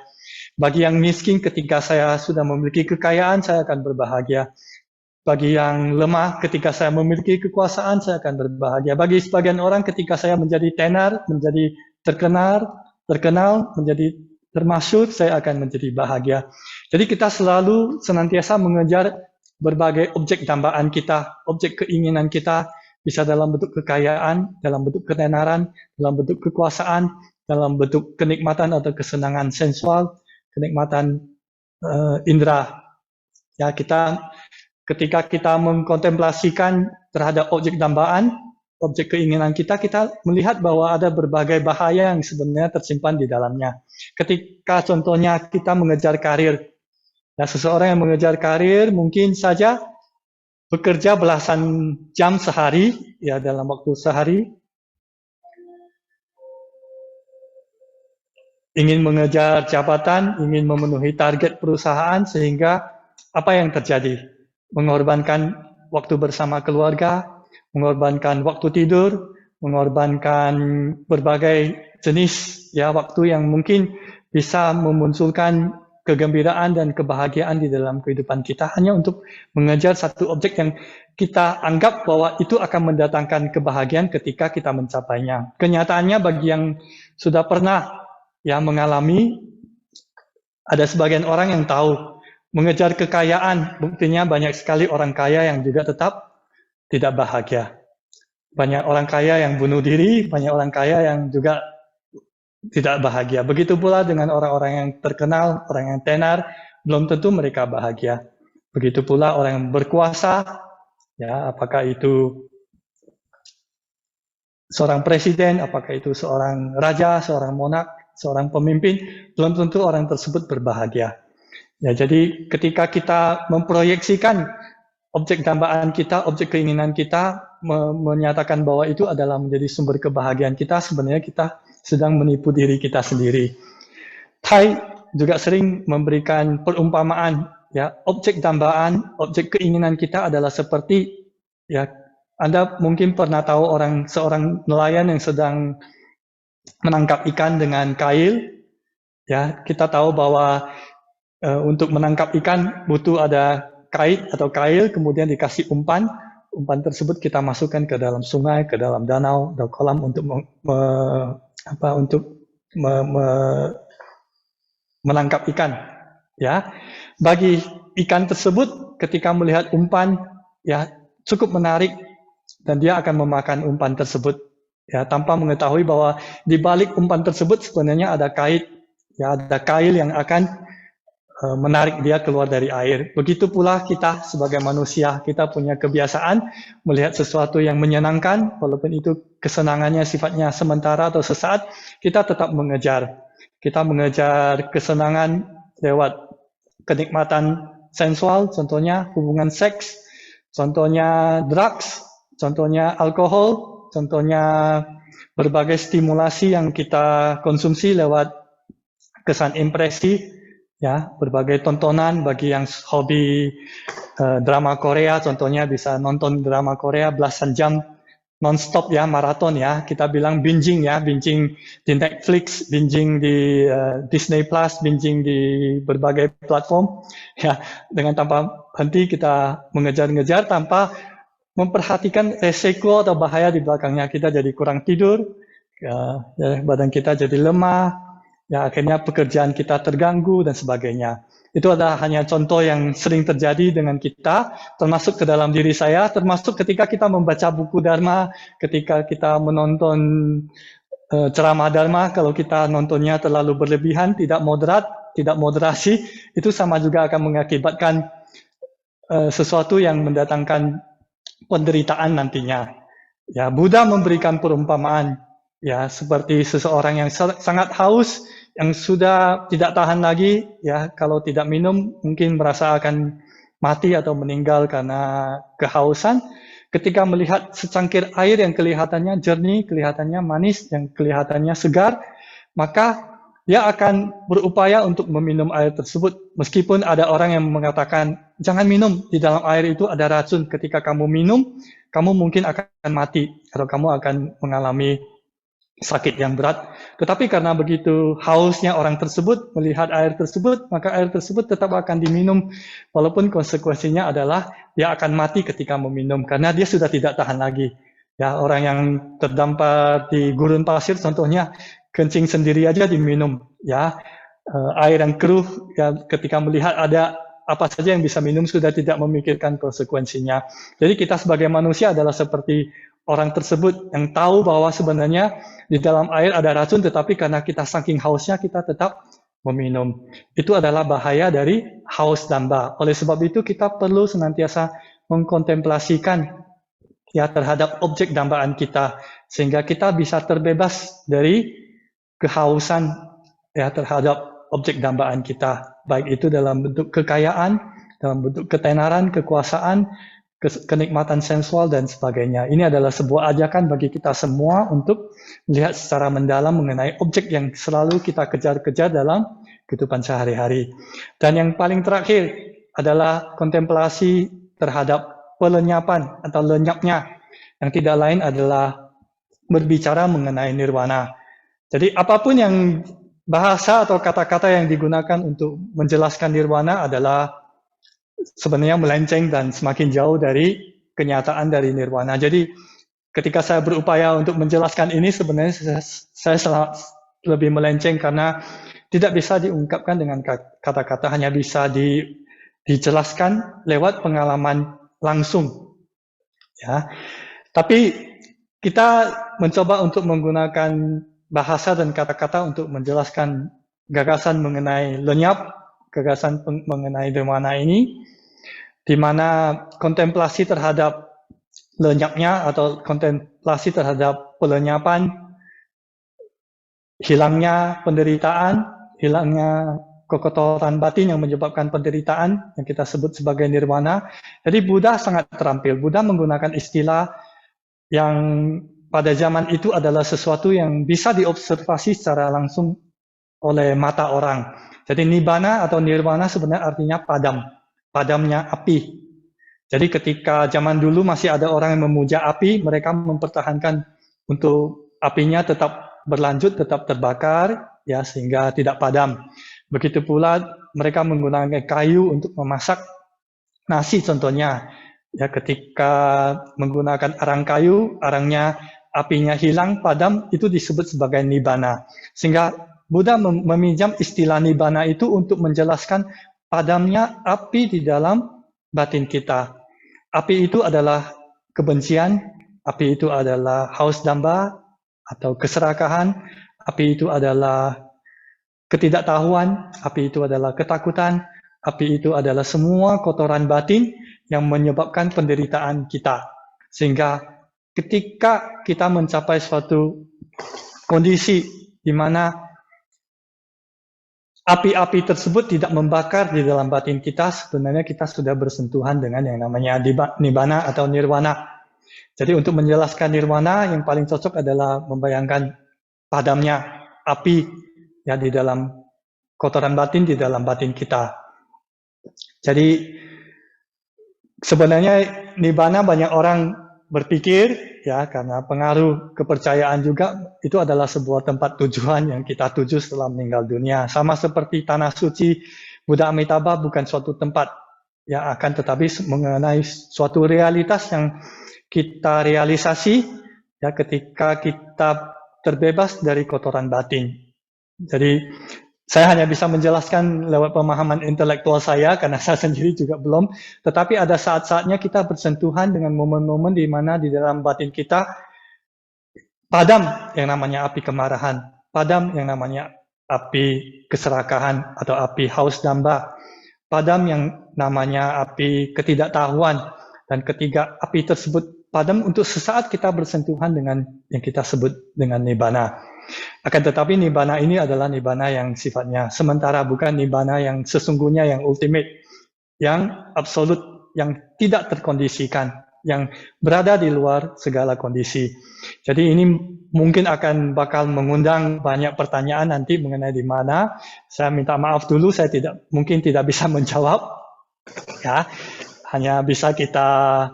Bagi yang miskin, ketika saya sudah memiliki kekayaan, saya akan berbahagia. Bagi yang lemah, ketika saya memiliki kekuasaan, saya akan berbahagia. Bagi sebagian orang, ketika saya menjadi tenar, menjadi terkenal, menjadi termasyhur, saya akan menjadi bahagia. Jadi kita selalu senantiasa mengejar berbagai objek dambaan kita, objek keinginan kita, bisa dalam bentuk kekayaan, dalam bentuk ketenaran, dalam bentuk kekuasaan, dalam bentuk kenikmatan atau kesenangan sensual, kenikmatan indera. Ya, ketika kita mengkontemplasikan terhadap objek dambaan objek keinginan kita, kita melihat bahwa ada berbagai bahaya yang sebenarnya tersimpan di dalamnya. Ketika contohnya kita mengejar karir, ya seseorang yang mengejar karir mungkin saja bekerja belasan jam sehari, ya dalam waktu sehari, ingin mengejar jabatan, ingin memenuhi target perusahaan, sehingga apa yang terjadi? Mengorbankan waktu bersama keluarga, mengorbankan waktu tidur, mengorbankan berbagai jenis ya waktu yang mungkin bisa memunculkan kegembiraan dan kebahagiaan di dalam kehidupan kita hanya untuk mengejar satu objek yang kita anggap bahwa itu akan mendatangkan kebahagiaan ketika kita mencapainya. Kenyataannya bagi yang sudah pernah ya mengalami, ada sebagian orang yang tahu mengejar kekayaan, buktinya banyak sekali orang kaya yang juga tetap tidak bahagia. Banyak orang kaya yang bunuh diri, banyak orang kaya yang juga tidak bahagia. Begitu pula dengan orang-orang yang terkenal, orang yang tenar, belum tentu mereka bahagia. Begitu pula orang yang berkuasa, ya apakah itu seorang presiden, apakah itu seorang raja, seorang monark, seorang pemimpin, belum tentu orang tersebut berbahagia. Ya, jadi ketika kita memproyeksikan objek dambaan kita, objek keinginan kita, menyatakan bahwa itu adalah menjadi sumber kebahagiaan kita, sebenarnya kita sedang menipu diri kita sendiri. Thai juga sering memberikan perumpamaan, ya objek dambaan, objek keinginan kita adalah seperti, ya Anda mungkin pernah tahu seorang nelayan yang sedang menangkap ikan dengan kail, ya kita tahu bahwa untuk menangkap ikan butuh ada kait atau kail, kemudian dikasih umpan. Umpan tersebut kita masukkan ke dalam sungai, ke dalam danau, atau kolam untuk menangkap ikan. Ya, bagi ikan tersebut ketika melihat umpan, ya cukup menarik dan dia akan memakan umpan tersebut. Ya, tanpa mengetahui bahwa di balik umpan tersebut sebenarnya ada kait, ya ada kail yang akan menarik dia keluar dari air. Begitu pula kita sebagai manusia, kita punya kebiasaan melihat sesuatu yang menyenangkan, walaupun itu kesenangannya sifatnya sementara atau sesaat, kita tetap mengejar. Kita mengejar kesenangan lewat kenikmatan sensual, contohnya hubungan seks, contohnya drugs, contohnya alkohol, contohnya berbagai stimulasi yang kita konsumsi lewat kesan impresi, ya berbagai tontonan. Bagi yang hobi drama Korea, contohnya bisa nonton drama Korea belasan jam non-stop ya, maraton ya, kita bilang binging ya, binging di Netflix, binging di Disney Plus, binging di berbagai platform ya, dengan tanpa henti kita mengejar-ngejar tanpa memperhatikan resiko atau bahaya di belakangnya. Kita jadi kurang tidur, ya, badan kita jadi lemah, ya akhirnya pekerjaan kita terganggu dan sebagainya. Itu adalah hanya contoh yang sering terjadi dengan kita, termasuk ke dalam diri saya, termasuk ketika kita membaca buku Dharma, ketika kita menonton ceramah Dharma, kalau kita nontonnya terlalu berlebihan, tidak moderat, tidak moderasi, itu sama juga akan mengakibatkan sesuatu yang mendatangkan penderitaan nantinya. Ya, Buddha memberikan perumpamaan, ya seperti seseorang yang sangat haus, yang sudah tidak tahan lagi, ya kalau tidak minum mungkin merasa akan mati atau meninggal karena kehausan. Ketika melihat secangkir air yang kelihatannya jernih, kelihatannya manis, yang kelihatannya segar, maka dia akan berupaya untuk meminum air tersebut. Meskipun ada orang yang mengatakan, jangan minum, di dalam air itu ada racun. Ketika kamu minum, kamu mungkin akan mati, atau kamu akan mengalami sakit yang berat. Tetapi karena begitu hausnya orang tersebut melihat air tersebut, maka air tersebut tetap akan diminum, walaupun konsekuensinya adalah dia akan mati ketika meminum karena dia sudah tidak tahan lagi. Ya, orang yang terdampar di gurun pasir contohnya kencing sendiri aja diminum, ya. Air yang keruh, ya ketika melihat ada apa saja yang bisa minum sudah tidak memikirkan konsekuensinya. Jadi kita sebagai manusia adalah seperti orang tersebut yang tahu bahwa sebenarnya di dalam air ada racun, tetapi karena kita saking hausnya kita tetap meminum. Itu adalah bahaya dari haus damba. Oleh sebab itu kita perlu senantiasa mengkontemplasikan, ya terhadap objek dambaan kita, sehingga kita bisa terbebas dari kehausan ya terhadap objek dambaan kita, baik itu dalam bentuk kekayaan, dalam bentuk ketenaran, kekuasaan, kenikmatan sensual dan sebagainya. Ini adalah sebuah ajakan bagi kita semua untuk melihat secara mendalam mengenai objek yang selalu kita kejar-kejar dalam kehidupan sehari-hari. Dan yang paling terakhir adalah kontemplasi terhadap pelenyapan atau lenyapnya, yang tidak lain adalah berbicara mengenai nirwana. Jadi apapun yang bahasa atau kata-kata yang digunakan untuk menjelaskan nirwana adalah sebenarnya melenceng dan semakin jauh dari kenyataan dari nirwana. Jadi ketika saya berupaya untuk menjelaskan ini, sebenarnya saya lebih melenceng karena tidak bisa diungkapkan dengan kata-kata, hanya bisa dijelaskan lewat pengalaman langsung. Ya, tapi kita mencoba untuk menggunakan bahasa dan kata-kata untuk menjelaskan gagasan mengenai lenyap, gagasan mengenai nirwana ini, di mana kontemplasi terhadap lenyapnya atau kontemplasi terhadap pelenyapan, hilangnya penderitaan, hilangnya kekotoran batin yang menyebabkan penderitaan yang kita sebut sebagai nirwana. Jadi Buddha sangat terampil. Buddha menggunakan istilah yang pada zaman itu adalah sesuatu yang bisa diobservasi secara langsung oleh mata orang. Jadi nibbana atau nirwana sebenarnya artinya padam, padamnya api. Jadi ketika zaman dulu masih ada orang yang memuja api, mereka mempertahankan untuk apinya tetap berlanjut, tetap terbakar, ya sehingga tidak padam. Begitu pula mereka menggunakan kayu untuk memasak nasi contohnya. Ya, ketika menggunakan arang kayu, arangnya apinya hilang, padam, itu disebut sebagai nibbana. Sehingga Buddha meminjam istilah nibbana itu untuk menjelaskan padamnya api di dalam batin kita. Api itu adalah kebencian, api itu adalah haus damba atau keserakahan, api itu adalah ketidaktahuan, api itu adalah ketakutan, api itu adalah semua kotoran batin yang menyebabkan penderitaan kita. Sehingga ketika kita mencapai suatu kondisi di mana api-api tersebut tidak membakar di dalam batin kita, sebenarnya kita sudah bersentuhan dengan yang namanya nibbana atau nirwana. Jadi untuk menjelaskan nirwana, yang paling cocok adalah membayangkan padamnya api ya di dalam kotoran batin, di dalam batin kita. Jadi sebenarnya nibbana banyak orang berpikir ya karena pengaruh kepercayaan juga itu adalah sebuah tempat tujuan yang kita tuju setelah meninggal dunia. Sama seperti tanah suci Buddha Amitabha bukan suatu tempat ya, akan tetapi mengenai suatu realitas yang kita realisasi ya ketika kita terbebas dari kotoran batin. Jadi saya hanya bisa menjelaskan lewat pemahaman intelektual saya karena saya sendiri juga belum. Tetapi ada saat-saatnya kita bersentuhan dengan momen-momen di mana di dalam batin kita padam yang namanya api kemarahan, padam yang namanya api keserakahan atau api haus damba, padam yang namanya api ketidaktahuan, dan ketiga api tersebut padam untuk sesaat kita bersentuhan dengan yang kita sebut dengan nibbana. Akan tetapi nibbana ini adalah nibbana yang sifatnya sementara, bukan nibbana yang sesungguhnya, yang ultimate, yang absolut, yang tidak terkondisikan, yang berada di luar segala kondisi. Jadi ini mungkin akan bakal mengundang banyak pertanyaan nanti mengenai di mana. Saya minta maaf dulu, saya mungkin tidak bisa menjawab. Ya, hanya bisa kita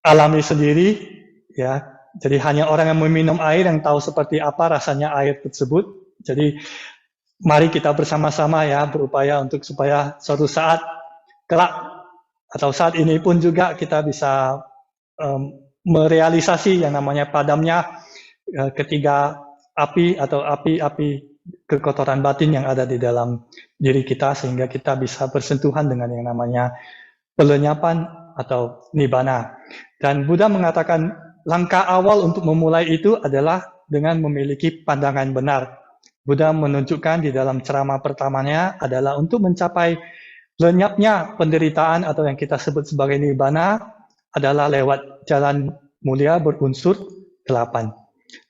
alami sendiri, ya. Jadi hanya orang yang meminum air yang tahu seperti apa rasanya air tersebut. Jadi mari kita bersama-sama ya berupaya untuk supaya suatu saat kelak atau saat ini pun juga kita bisa merealisasi yang namanya padamnya ketiga api atau api-api kekotoran batin yang ada di dalam diri kita, sehingga kita bisa bersentuhan dengan yang namanya pelenyapan atau nibbana. Dan Buddha mengatakan langkah awal untuk memulai itu adalah dengan memiliki pandangan benar. Buddha menunjukkan di dalam ceramah pertamanya adalah untuk mencapai lenyapnya penderitaan atau yang kita sebut sebagai nibbana adalah lewat jalan mulia berunsur 8.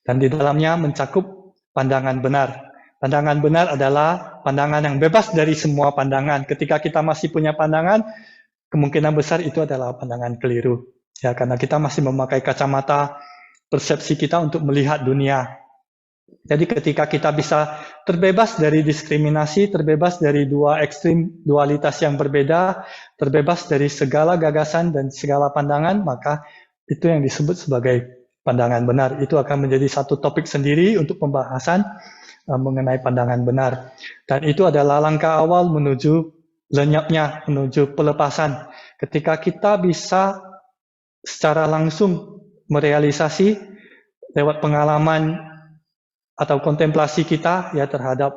Dan di dalamnya mencakup pandangan benar. Pandangan benar adalah pandangan yang bebas dari semua pandangan. Ketika kita masih punya pandangan, kemungkinan besar itu adalah pandangan keliru. Ya, karena kita masih memakai kacamata persepsi kita untuk melihat dunia. Jadi ketika kita bisa terbebas dari diskriminasi, terbebas dari dua ekstrim dualitas yang berbeda, terbebas dari segala gagasan dan segala pandangan, maka itu yang disebut sebagai pandangan benar. Itu akan menjadi satu topik sendiri untuk pembahasan mengenai pandangan benar. Dan itu adalah langkah awal menuju lenyapnya, menuju pelepasan. Ketika kita bisa secara langsung merealisasi lewat pengalaman atau kontemplasi kita ya terhadap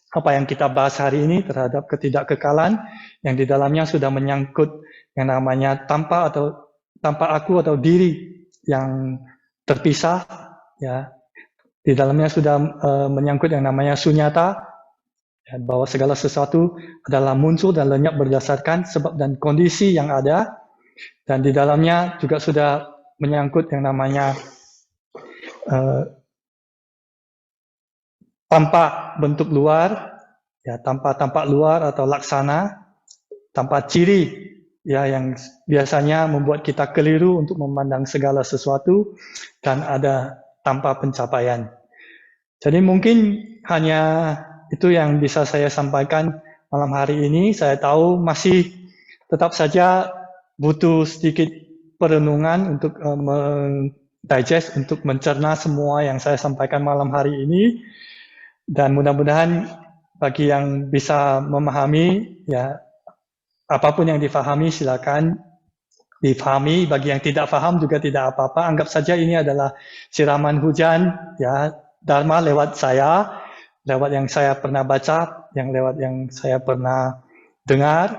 apa yang kita bahas hari ini, terhadap ketidakkekalan yang di dalamnya sudah menyangkut yang namanya tanpa aku atau diri yang terpisah, ya di dalamnya sudah menyangkut yang namanya sunyata, ya, bahwa segala sesuatu adalah muncul dan lenyap berdasarkan sebab dan kondisi yang ada, dan di dalamnya juga sudah menyangkut yang namanya tanpa bentuk luar, ya tanpa tampak luar atau laksana, tanpa ciri, ya yang biasanya membuat kita keliru untuk memandang segala sesuatu, dan ada tanpa pencapaian. Jadi mungkin hanya itu yang bisa saya sampaikan malam hari ini. Saya tahu masih tetap saja butuh sedikit perenungan untuk digest, untuk mencerna semua yang saya sampaikan malam hari ini. Dan mudah-mudahan bagi yang bisa memahami, ya apapun yang difahami silakan difahami. Bagi yang tidak paham juga tidak apa-apa. Anggap saja ini adalah siraman hujan, ya Dharma lewat saya, lewat yang saya pernah baca, yang lewat yang saya pernah dengar,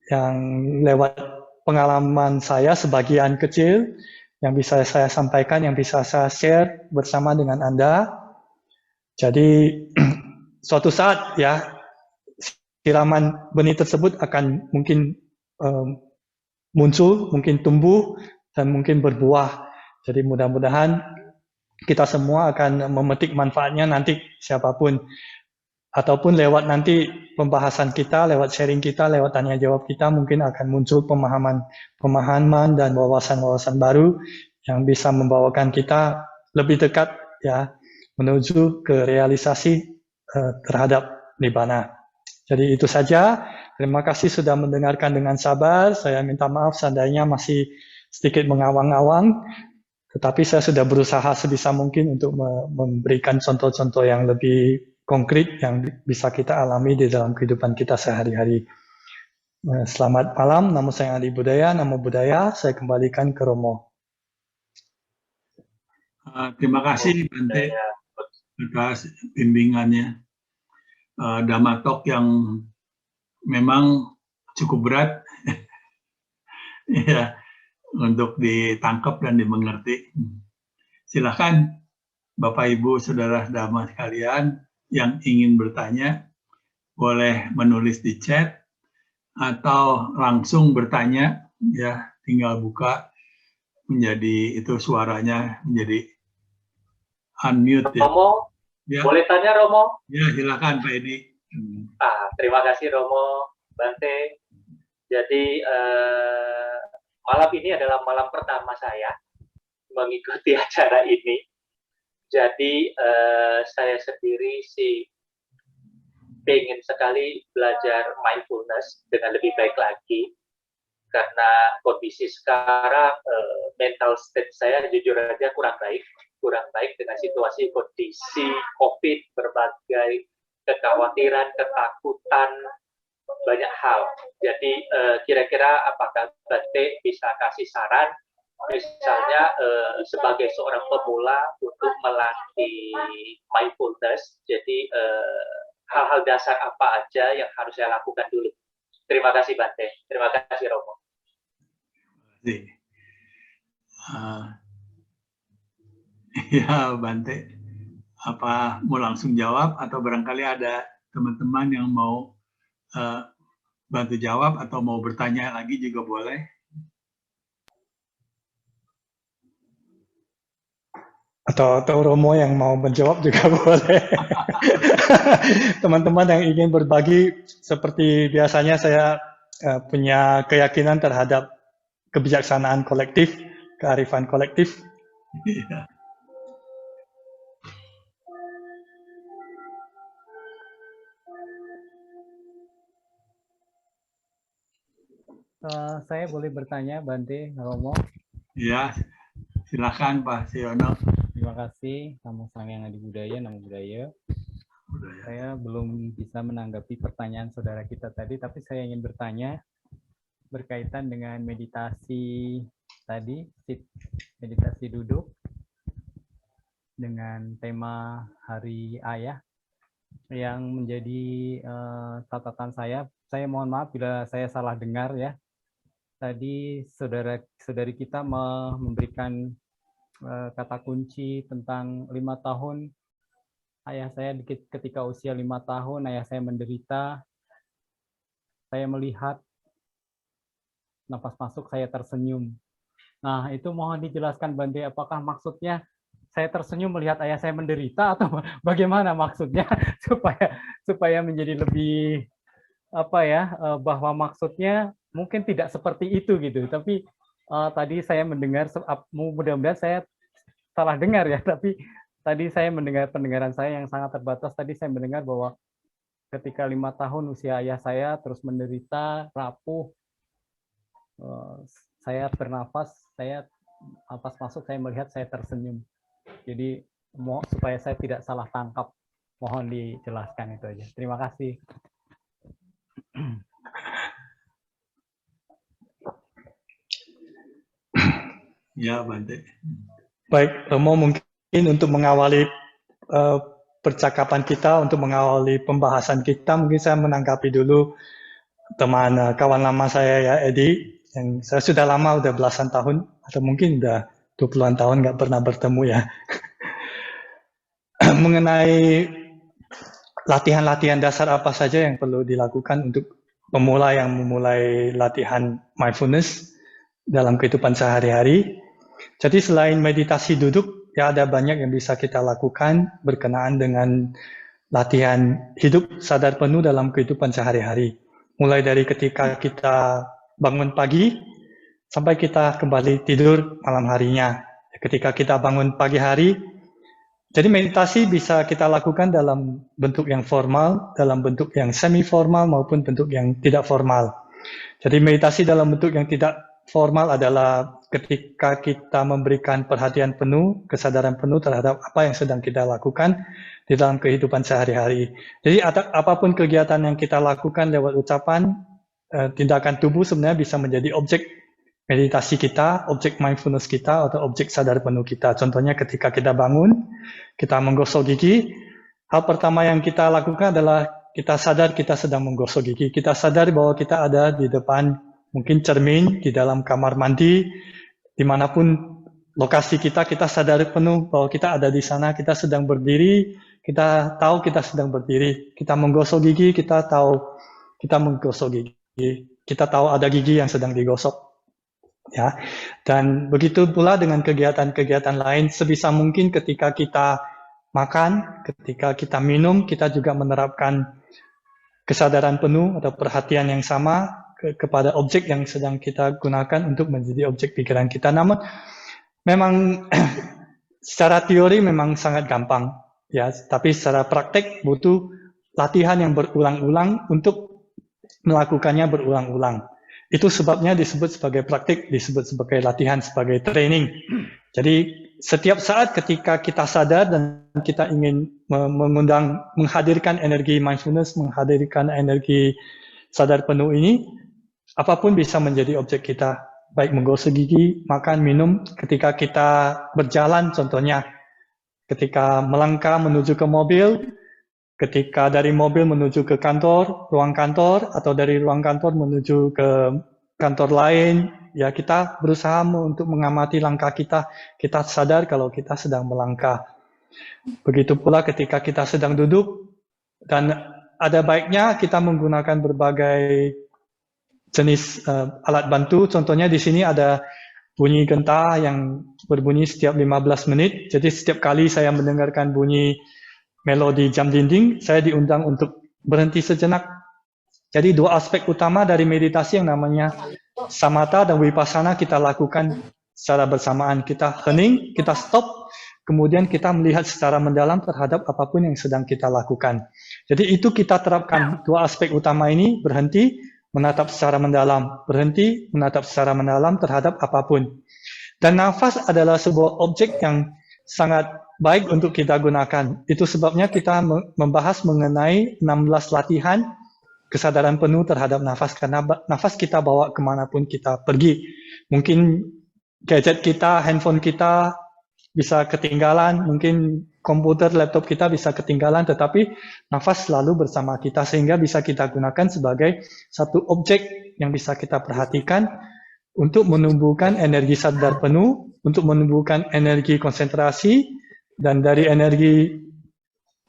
yang lewat pengalaman saya sebagian kecil yang bisa saya sampaikan, yang bisa saya share bersama dengan Anda. Jadi suatu saat ya siraman benih tersebut akan mungkin muncul, mungkin tumbuh, dan mungkin berbuah. Jadi mudah-mudahan kita semua akan memetik manfaatnya nanti siapapun. Ataupun lewat nanti pembahasan kita, lewat sharing kita, lewat tanya jawab kita, mungkin akan muncul pemahaman dan wawasan-wawasan baru yang bisa membawakan kita lebih dekat ya menuju ke realisasi terhadap Nibbana. Jadi itu saja. Terima kasih sudah mendengarkan dengan sabar. Saya minta maaf seandainya masih sedikit mengawang-awang, tetapi saya sudah berusaha sebisa mungkin untuk memberikan contoh-contoh yang lebih konkret yang bisa kita alami di dalam kehidupan kita sehari-hari. Selamat malam, namo sayang Adi Budaya, namo Budaya. Saya kembalikan ke Romo. Terima kasih Bante atas bimbingannya. Dhamma Talk yang memang cukup berat ya untuk ditangkap dan dimengerti. Silakan Bapak Ibu Saudara Dhamma sekalian yang ingin bertanya boleh menulis di chat atau langsung bertanya ya, tinggal buka menjadi itu suaranya menjadi unmute ya. Romo, ya. Boleh tanya Romo? Ya, silakan Pak Edi. Terima kasih Romo, Bante. Jadi malam ini adalah malam pertama saya mengikuti acara ini. Jadi saya sendiri sih pengen sekali belajar mindfulness dengan lebih baik lagi, karena kondisi sekarang mental state saya jujur aja kurang baik dengan situasi kondisi COVID, berbagai kekhawatiran, ketakutan, banyak hal. Jadi kira-kira apakah Bante bisa kasih saran, misalnya sebagai seorang pemula untuk melatih mindfulness, jadi hal-hal dasar apa aja yang harus saya lakukan dulu. Terima kasih Bante, terima kasih Romo. Terima kasih. Ya Bante, apa mau langsung jawab atau barangkali ada teman-teman yang mau bantu jawab atau mau bertanya lagi juga boleh. Atau Romo yang mau menjawab juga boleh. Teman-teman yang ingin berbagi, seperti biasanya saya punya keyakinan terhadap kebijaksanaan kolektif, kearifan kolektif. Iya. Saya boleh bertanya, Bante, Romo? Ya, silakan Pak Siono. Terima kasih. Namo Sang Adi Budaya, Namo Buddhaya. Saya belum bisa menanggapi pertanyaan saudara kita tadi, tapi saya ingin bertanya berkaitan dengan meditasi tadi, meditasi duduk dengan tema Hari Ayah yang menjadi catatan saya. Saya mohon maaf bila saya salah dengar ya. Tadi saudari kita memberikan kata kunci tentang 5 tahun. Ayah saya ketika usia 5 tahun, ayah saya menderita. Saya melihat napas masuk, saya tersenyum. Nah, itu mohon dijelaskan Bante, apakah maksudnya saya tersenyum melihat ayah saya menderita atau bagaimana maksudnya supaya menjadi lebih bahwa maksudnya mungkin tidak seperti itu gitu. Tapi tadi saya mendengar, mudah-mudahan saya salah dengar ya, tapi tadi saya mendengar pendengaran saya yang sangat terbatas. Tadi saya mendengar bahwa ketika 5 tahun usia ayah saya terus menderita, rapuh, saya bernafas, saya napas masuk, saya melihat saya tersenyum. Jadi supaya saya tidak salah tangkap, mohon dijelaskan itu aja. Terima kasih. Ya, Bante. Baik, Romo, mungkin untuk mengawali percakapan kita, untuk mengawali pembahasan kita, mungkin saya menanggapi dulu teman kawan lama saya ya, Edi, yang saya sudah lama, udah belasan tahun, atau mungkin udah 20-an tahun nggak pernah bertemu ya. Mengenai latihan-latihan dasar apa saja yang perlu dilakukan untuk pemula yang memulai latihan mindfulness dalam kehidupan sehari-hari. Jadi selain meditasi duduk, ya ada banyak yang bisa kita lakukan berkenaan dengan latihan hidup sadar penuh dalam kehidupan sehari-hari. Mulai dari ketika kita bangun pagi, sampai kita kembali tidur malam harinya. Ketika kita bangun pagi hari, jadi meditasi bisa kita lakukan dalam bentuk yang formal, dalam bentuk yang semi-formal, maupun bentuk yang tidak formal. Jadi meditasi dalam bentuk yang tidak formal adalah ketika kita memberikan perhatian penuh, kesadaran penuh terhadap apa yang sedang kita lakukan di dalam kehidupan sehari-hari. Jadi apapun kegiatan yang kita lakukan lewat ucapan, tindakan tubuh sebenarnya bisa menjadi objek meditasi kita, objek mindfulness kita, atau objek sadar penuh kita. Contohnya ketika kita bangun, kita menggosok gigi, hal pertama yang kita lakukan adalah kita sadar kita sedang menggosok gigi. Kita sadar bahwa kita ada di depan mungkin cermin, di dalam kamar mandi, dimanapun lokasi kita sadar penuh bahwa kita ada di sana, kita sedang berdiri, kita tahu kita sedang berdiri. Kita menggosok gigi, kita tahu kita menggosok gigi. Kita tahu ada gigi yang sedang digosok. Ya, dan begitu pula dengan kegiatan-kegiatan lain, sebisa mungkin ketika kita makan, ketika kita minum, kita juga menerapkan kesadaran penuh atau perhatian yang sama kepada objek yang sedang kita gunakan untuk menjadi objek pikiran kita. Namun memang secara teori memang sangat gampang, ya, tapi secara praktek butuh latihan yang berulang-ulang untuk melakukannya berulang-ulang. Itu sebabnya disebut sebagai praktik, disebut sebagai latihan, sebagai training. Jadi setiap saat ketika kita sadar dan kita ingin menghadirkan energi mindfulness, menghadirkan energi sadar penuh ini, apapun bisa menjadi objek kita. Baik menggosok gigi, makan, minum, ketika kita berjalan contohnya, ketika melangkah menuju ke mobil, ketika dari mobil menuju ke kantor, ruang kantor, atau dari ruang kantor menuju ke kantor lain, ya kita berusaha untuk mengamati langkah kita. Kita sadar kalau kita sedang melangkah. Begitu pula ketika kita sedang duduk, dan ada baiknya kita menggunakan berbagai jenis alat bantu. Contohnya di sini ada bunyi genta yang berbunyi setiap 15 menit. Jadi setiap kali saya mendengarkan bunyi melodi jam dinding, saya diundang untuk berhenti sejenak. Jadi dua aspek utama dari meditasi yang namanya samatha dan vipassana kita lakukan secara bersamaan. Kita hening, kita stop, kemudian kita melihat secara mendalam terhadap apapun yang sedang kita lakukan. Jadi itu kita terapkan dua aspek utama ini, berhenti, menatap secara mendalam, berhenti, menatap secara mendalam terhadap apapun. Dan nafas adalah sebuah objek yang sangat baik untuk kita gunakan. Itu sebabnya kita membahas mengenai 16 latihan kesadaran penuh terhadap nafas, karena nafas kita bawa kemanapun kita pergi. Mungkin gadget kita, handphone kita bisa ketinggalan, mungkin komputer, laptop kita bisa ketinggalan, tetapi nafas selalu bersama kita, sehingga bisa kita gunakan sebagai satu objek yang bisa kita perhatikan untuk menumbuhkan energi sadar penuh, untuk menumbuhkan energi konsentrasi, dan dari energi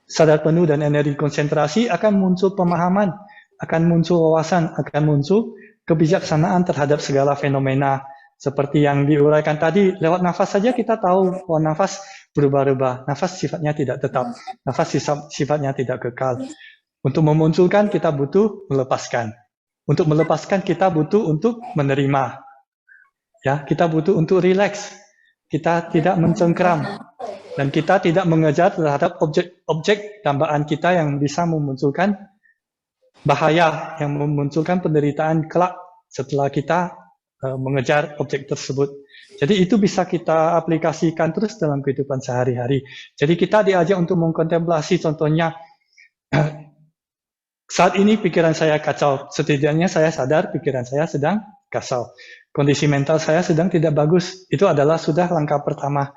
sadar penuh dan energi konsentrasi akan muncul pemahaman, akan muncul wawasan, akan muncul kebijaksanaan terhadap segala fenomena. Seperti yang diuraikan tadi, lewat nafas saja kita tahu bahwa nafas berubah-ubah, nafas sifatnya tidak tetap, nafas sifatnya tidak kekal. Untuk memunculkan kita butuh melepaskan. Untuk melepaskan kita butuh untuk menerima. Ya, kita butuh untuk rileks. Kita tidak mencengkram. Dan kita tidak mengejar terhadap objek dambaan kita yang bisa memunculkan bahaya, yang memunculkan penderitaan kelak setelah kita mengejar objek tersebut. Jadi itu bisa kita aplikasikan terus dalam kehidupan sehari-hari. Jadi kita diajak untuk mengkontemplasi, contohnya saat ini pikiran saya kacau, setidaknya saya sadar pikiran saya sedang kacau. Kondisi mental saya sedang tidak bagus, itu adalah sudah langkah pertama.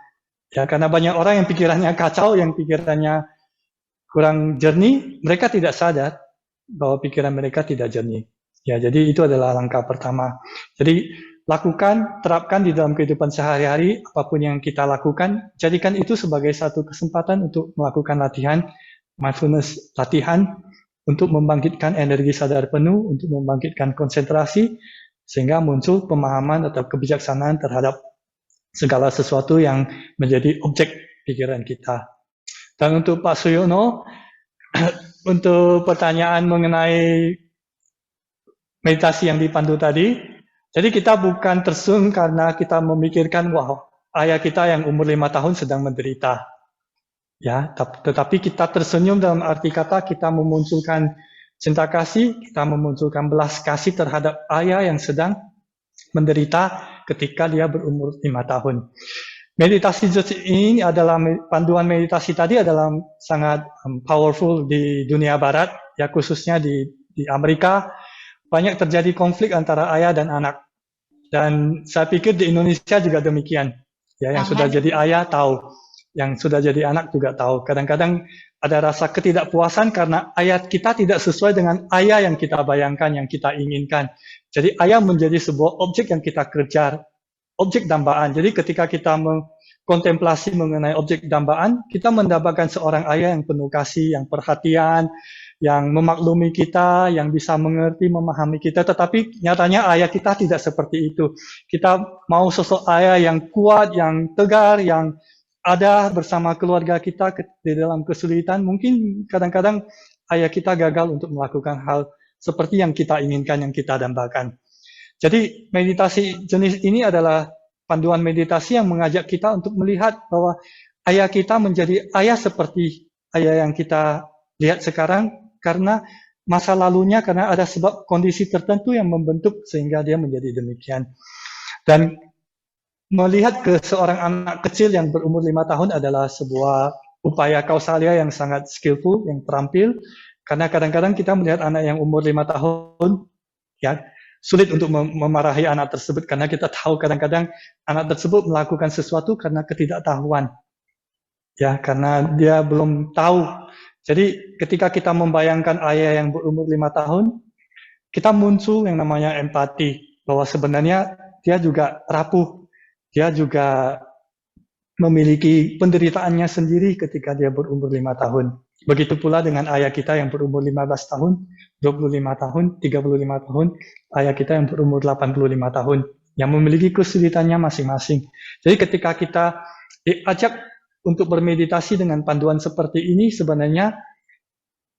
Ya, karena banyak orang yang pikirannya kacau, yang pikirannya kurang jernih, mereka tidak sadar bahwa pikiran mereka tidak jernih. Ya, jadi itu adalah langkah pertama. Jadi lakukan, terapkan di dalam kehidupan sehari-hari, apapun yang kita lakukan, jadikan itu sebagai satu kesempatan untuk melakukan latihan mindfulness, latihan untuk membangkitkan energi sadar penuh, untuk membangkitkan konsentrasi, sehingga muncul pemahaman atau kebijaksanaan terhadap segala sesuatu yang menjadi objek pikiran kita. Dan untuk Pak Suyono, untuk pertanyaan mengenai meditasi yang dipandu tadi, jadi kita bukan tersun karena kita memikirkan, wah, ayah kita yang umur 5 tahun sedang menderita. Ya, tetapi kita tersenyum dalam arti kata kita memunculkan cinta kasih, kita memunculkan belas kasih terhadap ayah yang sedang menderita ketika dia berumur 5 tahun. Meditasi ini adalah, panduan meditasi tadi adalah sangat powerful di dunia barat, ya khususnya di Amerika. Banyak terjadi konflik antara ayah dan anak. Dan saya pikir di Indonesia juga demikian. Ya, yang sudah jadi ayah tahu, yang sudah jadi anak juga tahu. Kadang-kadang ada rasa ketidakpuasan karena ayah kita tidak sesuai dengan ayah yang kita bayangkan, yang kita inginkan. Jadi ayah menjadi sebuah objek yang kita kejar, objek dambaan. Jadi ketika kita mengkontemplasi mengenai objek dambaan, kita mendapatkan seorang ayah yang penuh kasih, yang perhatian, yang memaklumi kita, yang bisa mengerti, memahami kita, tetapi nyatanya ayah kita tidak seperti itu. Kita mau sosok ayah yang kuat, yang tegar, yang ada bersama keluarga kita di dalam kesulitan. Mungkin kadang-kadang ayah kita gagal untuk melakukan hal seperti yang kita inginkan, yang kita dambakan. Jadi meditasi jenis ini adalah panduan meditasi yang mengajak kita untuk melihat bahwa ayah kita menjadi ayah seperti ayah yang kita lihat sekarang, karena masa lalunya, karena ada sebab kondisi tertentu yang membentuk sehingga dia menjadi demikian. Dan melihat ke seorang anak kecil yang berumur 5 tahun adalah sebuah upaya kausalia yang sangat skillful, yang terampil, karena kadang-kadang kita melihat anak yang umur 5 tahun, ya sulit untuk memarahi anak tersebut, karena kita tahu kadang-kadang anak tersebut melakukan sesuatu karena ketidaktahuan, ya karena dia belum tahu. Jadi ketika kita membayangkan ayah yang berumur 5 tahun, kita muncul yang namanya empati, bahwa sebenarnya dia juga rapuh, dia juga memiliki penderitaannya sendiri ketika dia berumur 5 tahun. Begitu pula dengan ayah kita yang berumur 15 tahun, 25 tahun, 35 tahun, ayah kita yang berumur 85 tahun, yang memiliki kesulitannya masing-masing. Jadi ketika kita diajak untuk bermeditasi dengan panduan seperti ini, sebenarnya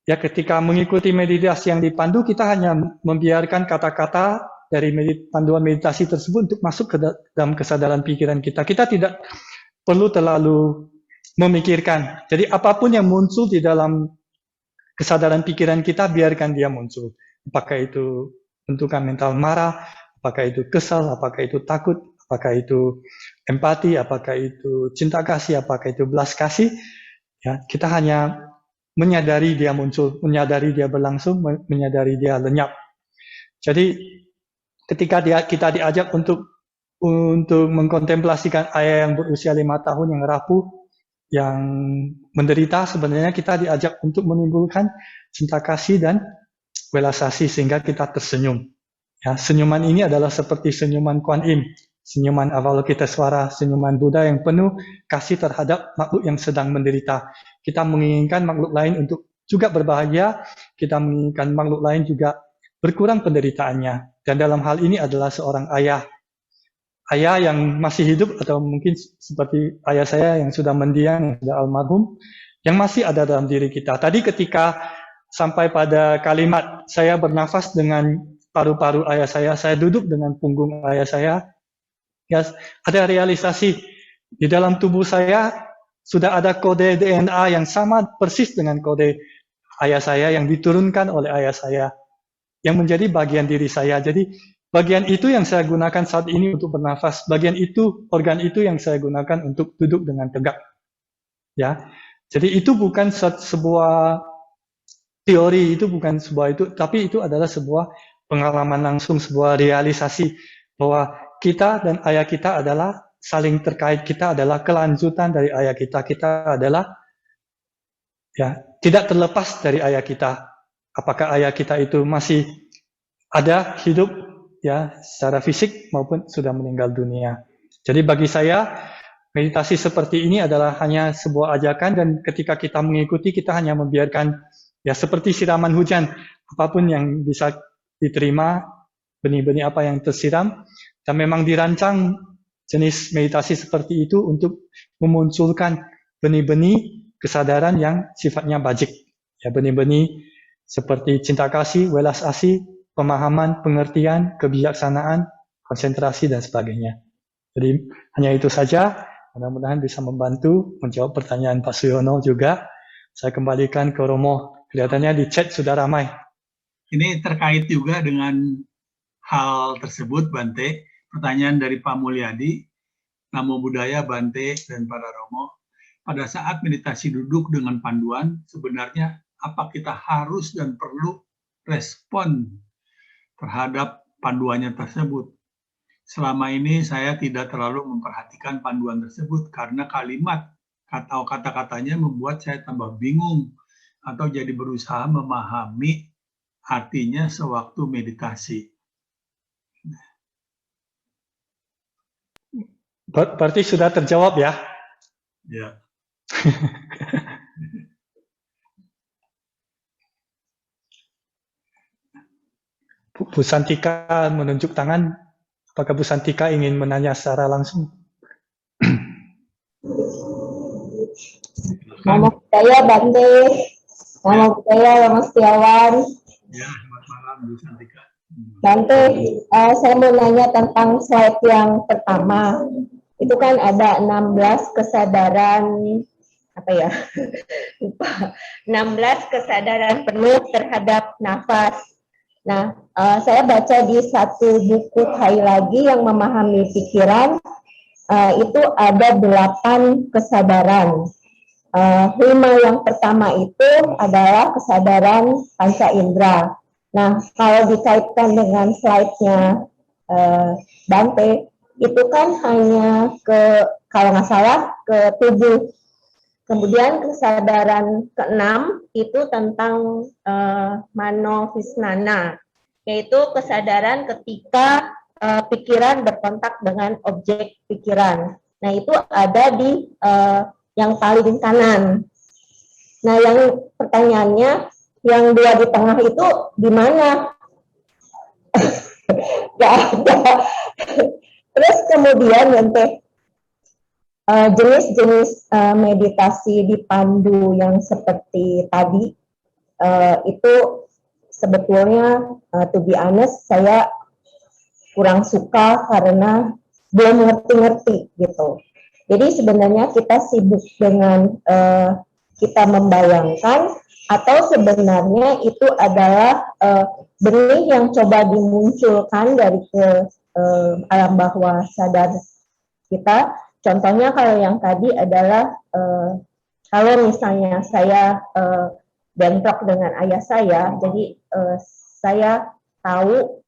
ya ketika mengikuti meditasi yang dipandu, kita hanya membiarkan kata-kata dari panduan meditasi tersebut untuk masuk ke dalam kesadaran pikiran kita. Kita tidak perlu terlalu memikirkan. Jadi apapun yang muncul di dalam kesadaran pikiran kita, biarkan dia muncul. Apakah itu bentukan mental marah, apakah itu kesal, apakah itu takut, apakah itu empati, apakah itu cinta kasih, apakah itu belas kasih. Ya, kita hanya menyadari dia muncul, menyadari dia berlangsung, menyadari dia lenyap. Jadi ketika kita diajak untuk mengkontemplasikan ayah yang berusia 5 tahun yang rapuh, yang menderita, sebenarnya kita diajak untuk menimbulkan cinta kasih dan welas asih sehingga kita tersenyum. Ya, senyuman ini adalah seperti senyuman Kuan Im, senyuman Avalokitesvara, senyuman Buddha yang penuh kasih terhadap makhluk yang sedang menderita. Kita menginginkan makhluk lain untuk juga berbahagia, kita menginginkan makhluk lain juga berkurang penderitaannya. Dan dalam hal ini adalah seorang ayah. Ayah yang masih hidup atau mungkin seperti ayah saya yang sudah mendiang, yang sudah almarhum, yang masih ada dalam diri kita. Tadi ketika sampai pada kalimat saya bernafas dengan paru-paru ayah saya duduk dengan punggung ayah saya, ya, ada realisasi di dalam tubuh saya sudah ada kode DNA yang sama persis dengan kode ayah saya yang diturunkan oleh ayah saya, yang menjadi bagian diri saya. Jadi bagian itu yang saya gunakan saat ini untuk bernafas. Bagian itu, organ itu yang saya gunakan untuk duduk dengan tegak. Ya, jadi itu bukan sebuah teori, itu bukan sebuah itu, tapi itu adalah sebuah pengalaman langsung, sebuah realisasi bahwa kita dan ayah kita adalah saling terkait. Kita adalah kelanjutan dari ayah kita. Kita adalah ya tidak terlepas dari ayah kita. Apakah ayah kita itu masih ada hidup ya secara fisik maupun sudah meninggal dunia. Jadi bagi saya meditasi seperti ini adalah hanya sebuah ajakan, dan ketika kita mengikuti kita hanya membiarkan ya seperti siraman hujan, apapun yang bisa diterima, benih-benih apa yang tersiram, dan memang dirancang jenis meditasi seperti itu untuk memunculkan benih-benih kesadaran yang sifatnya bajik. Ya, benih-benih seperti cinta kasih, welas asih, pemahaman, pengertian, kebijaksanaan, konsentrasi, dan sebagainya. Jadi hanya itu saja, mudah-mudahan bisa membantu menjawab pertanyaan Pak Suyono juga. Saya kembalikan ke Romo, kelihatannya di chat sudah ramai. Ini terkait juga dengan hal tersebut, Bante. Pertanyaan dari Pak Mulyadi, Namo Buddhaya, Bante, dan para Romo. Pada saat meditasi duduk dengan panduan, sebenarnya apa kita harus dan perlu respon terhadap panduannya tersebut? Selama ini saya tidak terlalu memperhatikan panduan tersebut karena kalimat atau kata-katanya membuat saya tambah bingung atau jadi berusaha memahami artinya sewaktu meditasi. Berarti sudah terjawab ya? Ya. Bu Santika menunjuk tangan. Apakah Bu Santika ingin menanya secara langsung? Namo Buddhaya, Bante. Namo Buddhaya, Romo Setiawan. Ya, selamat malam Bu Santika. Bante, saya mau nanya tentang slide yang pertama. Itu kan ada 16 kesadaran, apa ya? Lupa. 16 kesadaran penuh terhadap nafas. Nah, saya baca di satu buku Thai lagi yang memahami pikiran, itu ada 8 kesadaran. 5 yang pertama itu adalah kesadaran panca indera. Nah, kalau dikaitkan dengan slide-nya Bante, itu kan hanya kalau nggak salah, ke tubuh. Kemudian kesadaran ke-6 itu tentang mano visnana, yaitu kesadaran ketika pikiran berkontak dengan objek pikiran. Nah, itu ada di yang paling kanan. Nah, yang pertanyaannya, yang 2 di tengah itu di mana? Gak ada. Terus kemudian Bante, jenis-jenis meditasi dipandu yang seperti tadi, itu sebetulnya to be honest, saya kurang suka karena belum ngerti-ngerti gitu. Jadi sebenarnya kita sibuk dengan kita membayangkan, atau sebenarnya itu adalah benih yang coba dimunculkan dari alam bawah sadar kita. Contohnya kalau yang tadi adalah kalau misalnya saya bentrok dengan ayah saya, jadi saya tahu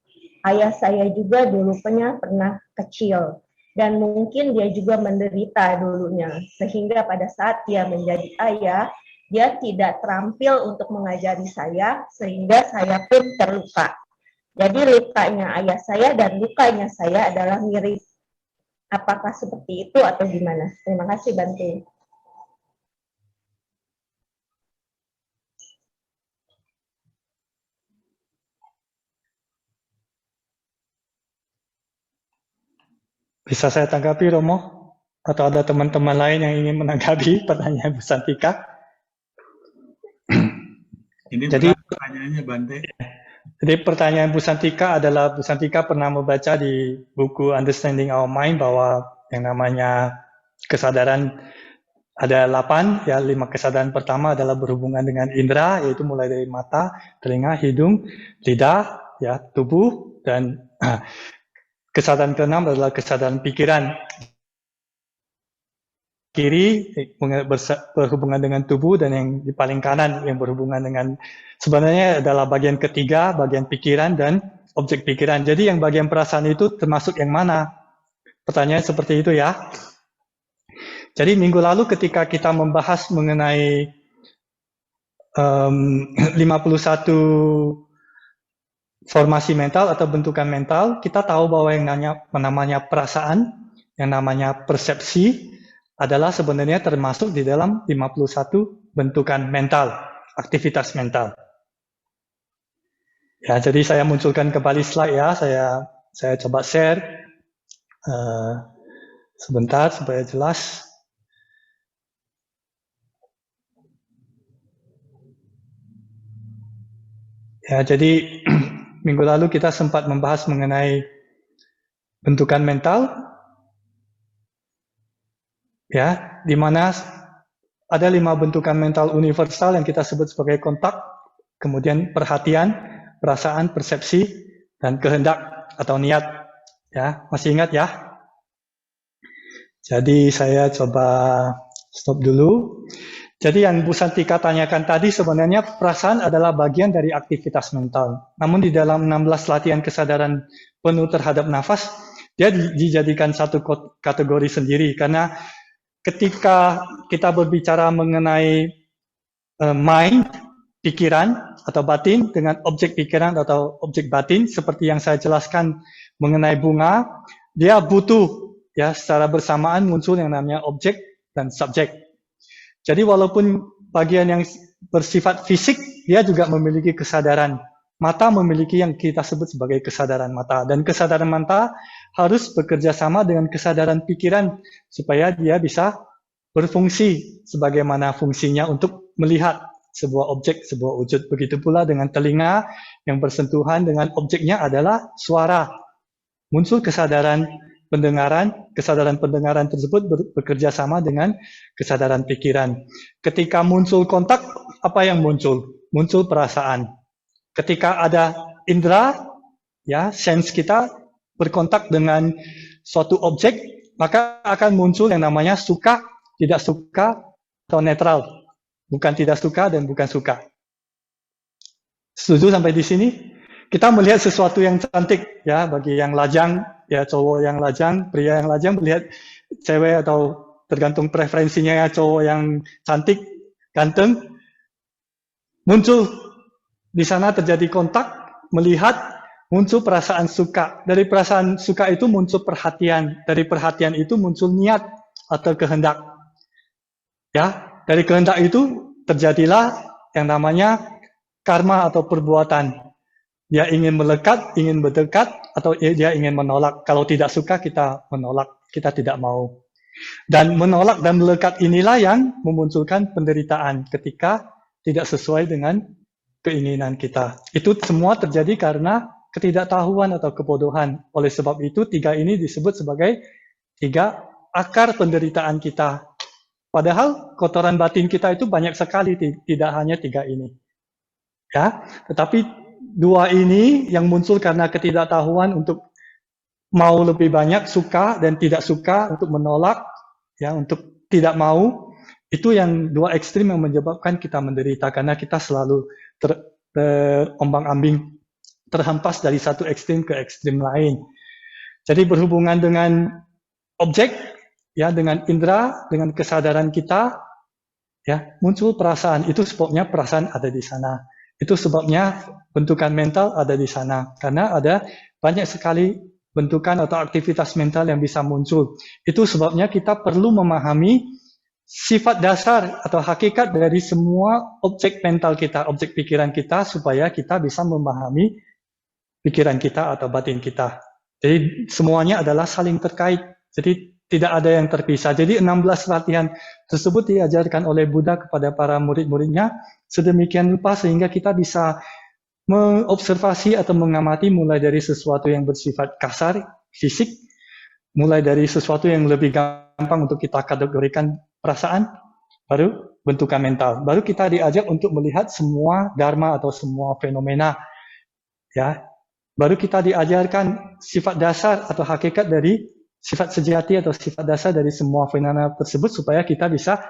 ayah saya juga dulu pernah kecil, dan mungkin dia juga menderita dulunya, sehingga pada saat dia menjadi ayah, dia tidak terampil untuk mengajari saya, sehingga saya pun terluka. Jadi lukanya ayah saya dan lukanya saya adalah mirip. Apakah seperti itu atau gimana? Terima kasih, Bante. Bisa saya tanggapi, Romo? Atau ada teman-teman lain yang ingin menanggapi pertanyaan Bu Santika? Ini Jadi pertanyaannya, Bante. Jadi pertanyaan Bu Santika adalah, Bu Santika pernah membaca di buku Understanding Our Mind bahwa yang namanya kesadaran ada 8, ya 5 kesadaran pertama adalah berhubungan dengan indera, yaitu mulai dari mata, telinga, hidung, lidah, ya tubuh, dan kesadaran ke-6 adalah kesadaran pikiran. Kiri berhubungan dengan tubuh, dan yang di paling kanan yang berhubungan dengan, sebenarnya adalah bagian ketiga, bagian pikiran dan objek pikiran. Jadi yang bagian perasaan itu termasuk yang mana? Pertanyaan seperti itu ya. Jadi minggu lalu ketika kita membahas mengenai 51 formasi mental atau bentukan mental, kita tahu bahwa yang namanya perasaan, yang namanya persepsi, adalah sebenarnya termasuk di dalam 51 bentukan mental, aktivitas mental. Ya, jadi saya munculkan kembali slide ya, saya coba share sebentar supaya jelas. Ya, jadi minggu lalu kita sempat membahas mengenai bentukan mental, ya, di mana ada 5 bentukan mental universal yang kita sebut sebagai kontak, kemudian perhatian, perasaan, persepsi, dan kehendak atau niat. Ya, masih ingat ya? Jadi saya coba stop dulu. Jadi yang Bu Santika tanyakan tadi sebenarnya perasaan adalah bagian dari aktivitas mental. Namun di dalam 16 latihan kesadaran penuh terhadap nafas, dia dijadikan satu kategori sendiri. Karena ketika kita berbicara mengenai mind, pikiran atau batin dengan objek pikiran atau objek batin, seperti yang saya jelaskan mengenai bunga, dia butuh ya secara bersamaan muncul yang namanya objek dan subjek. Jadi walaupun bagian yang bersifat fisik, dia juga memiliki kesadaran. Mata memiliki yang kita sebut sebagai kesadaran mata. Dan kesadaran mata harus bekerja sama dengan kesadaran pikiran supaya dia bisa berfungsi sebagaimana fungsinya untuk melihat sebuah objek, sebuah wujud. Begitu pula dengan telinga yang bersentuhan dengan objeknya adalah suara. Muncul kesadaran pendengaran tersebut bekerja sama dengan kesadaran pikiran. Ketika muncul kontak, apa yang muncul? Muncul perasaan. Ketika ada indera, ya, sense kita berkontak dengan suatu objek, maka akan muncul yang namanya suka, tidak suka, atau netral. Bukan tidak suka dan bukan suka. Setuju sampai di sini? Kita melihat sesuatu yang cantik, ya, bagi yang lajang, ya, cowok yang lajang, pria yang lajang melihat cewek atau tergantung preferensinya ya, cowok yang cantik, ganteng, muncul di sana terjadi kontak, melihat, muncul perasaan suka. Dari perasaan suka itu muncul perhatian, dari perhatian itu muncul niat atau kehendak. Ya, dari kehendak itu terjadilah yang namanya karma atau perbuatan. Dia ingin melekat, ingin berdekat, atau dia ingin menolak. Kalau tidak suka, kita menolak, kita tidak mau. Dan menolak dan melekat inilah yang memunculkan penderitaan ketika tidak sesuai dengan keinginan kita. Itu semua terjadi karena ketidaktahuan atau kebodohan. Oleh sebab itu, 3 ini disebut sebagai 3 akar penderitaan kita. Padahal kotoran batin kita itu banyak sekali, tidak hanya 3 ini. Ya, tetapi 2 ini yang muncul karena ketidaktahuan untuk mau lebih banyak, suka dan tidak suka, untuk menolak, ya, untuk tidak mau, itu yang 2 ekstrim yang menyebabkan kita menderita karena kita selalu terombang-ambing, terhempas dari satu ekstrim ke ekstrim lain. Jadi berhubungan dengan objek, ya, dengan indera, dengan kesadaran kita, ya, muncul perasaan. Itu sebabnya perasaan ada di sana. Itu sebabnya bentukan mental ada di sana, karena ada banyak sekali bentukan atau aktivitas mental yang bisa muncul. Itu sebabnya kita perlu memahami sifat dasar atau hakikat dari semua objek mental kita, objek pikiran kita, supaya kita bisa memahami pikiran kita atau batin kita. Jadi semuanya adalah saling terkait. Jadi tidak ada yang terpisah. Jadi 16 latihan tersebut diajarkan oleh Buddha kepada para murid-muridnya sedemikian rupa sehingga kita bisa mengobservasi atau mengamati mulai dari sesuatu yang bersifat kasar, fisik, mulai dari sesuatu yang lebih gampang untuk kita kategorikan perasaan, baru bentukan mental. Baru kita diajak untuk melihat semua dharma atau semua fenomena. Ya, baru kita diajarkan sifat dasar atau hakikat dari sifat sejati atau sifat dasar dari semua fenomena tersebut supaya kita bisa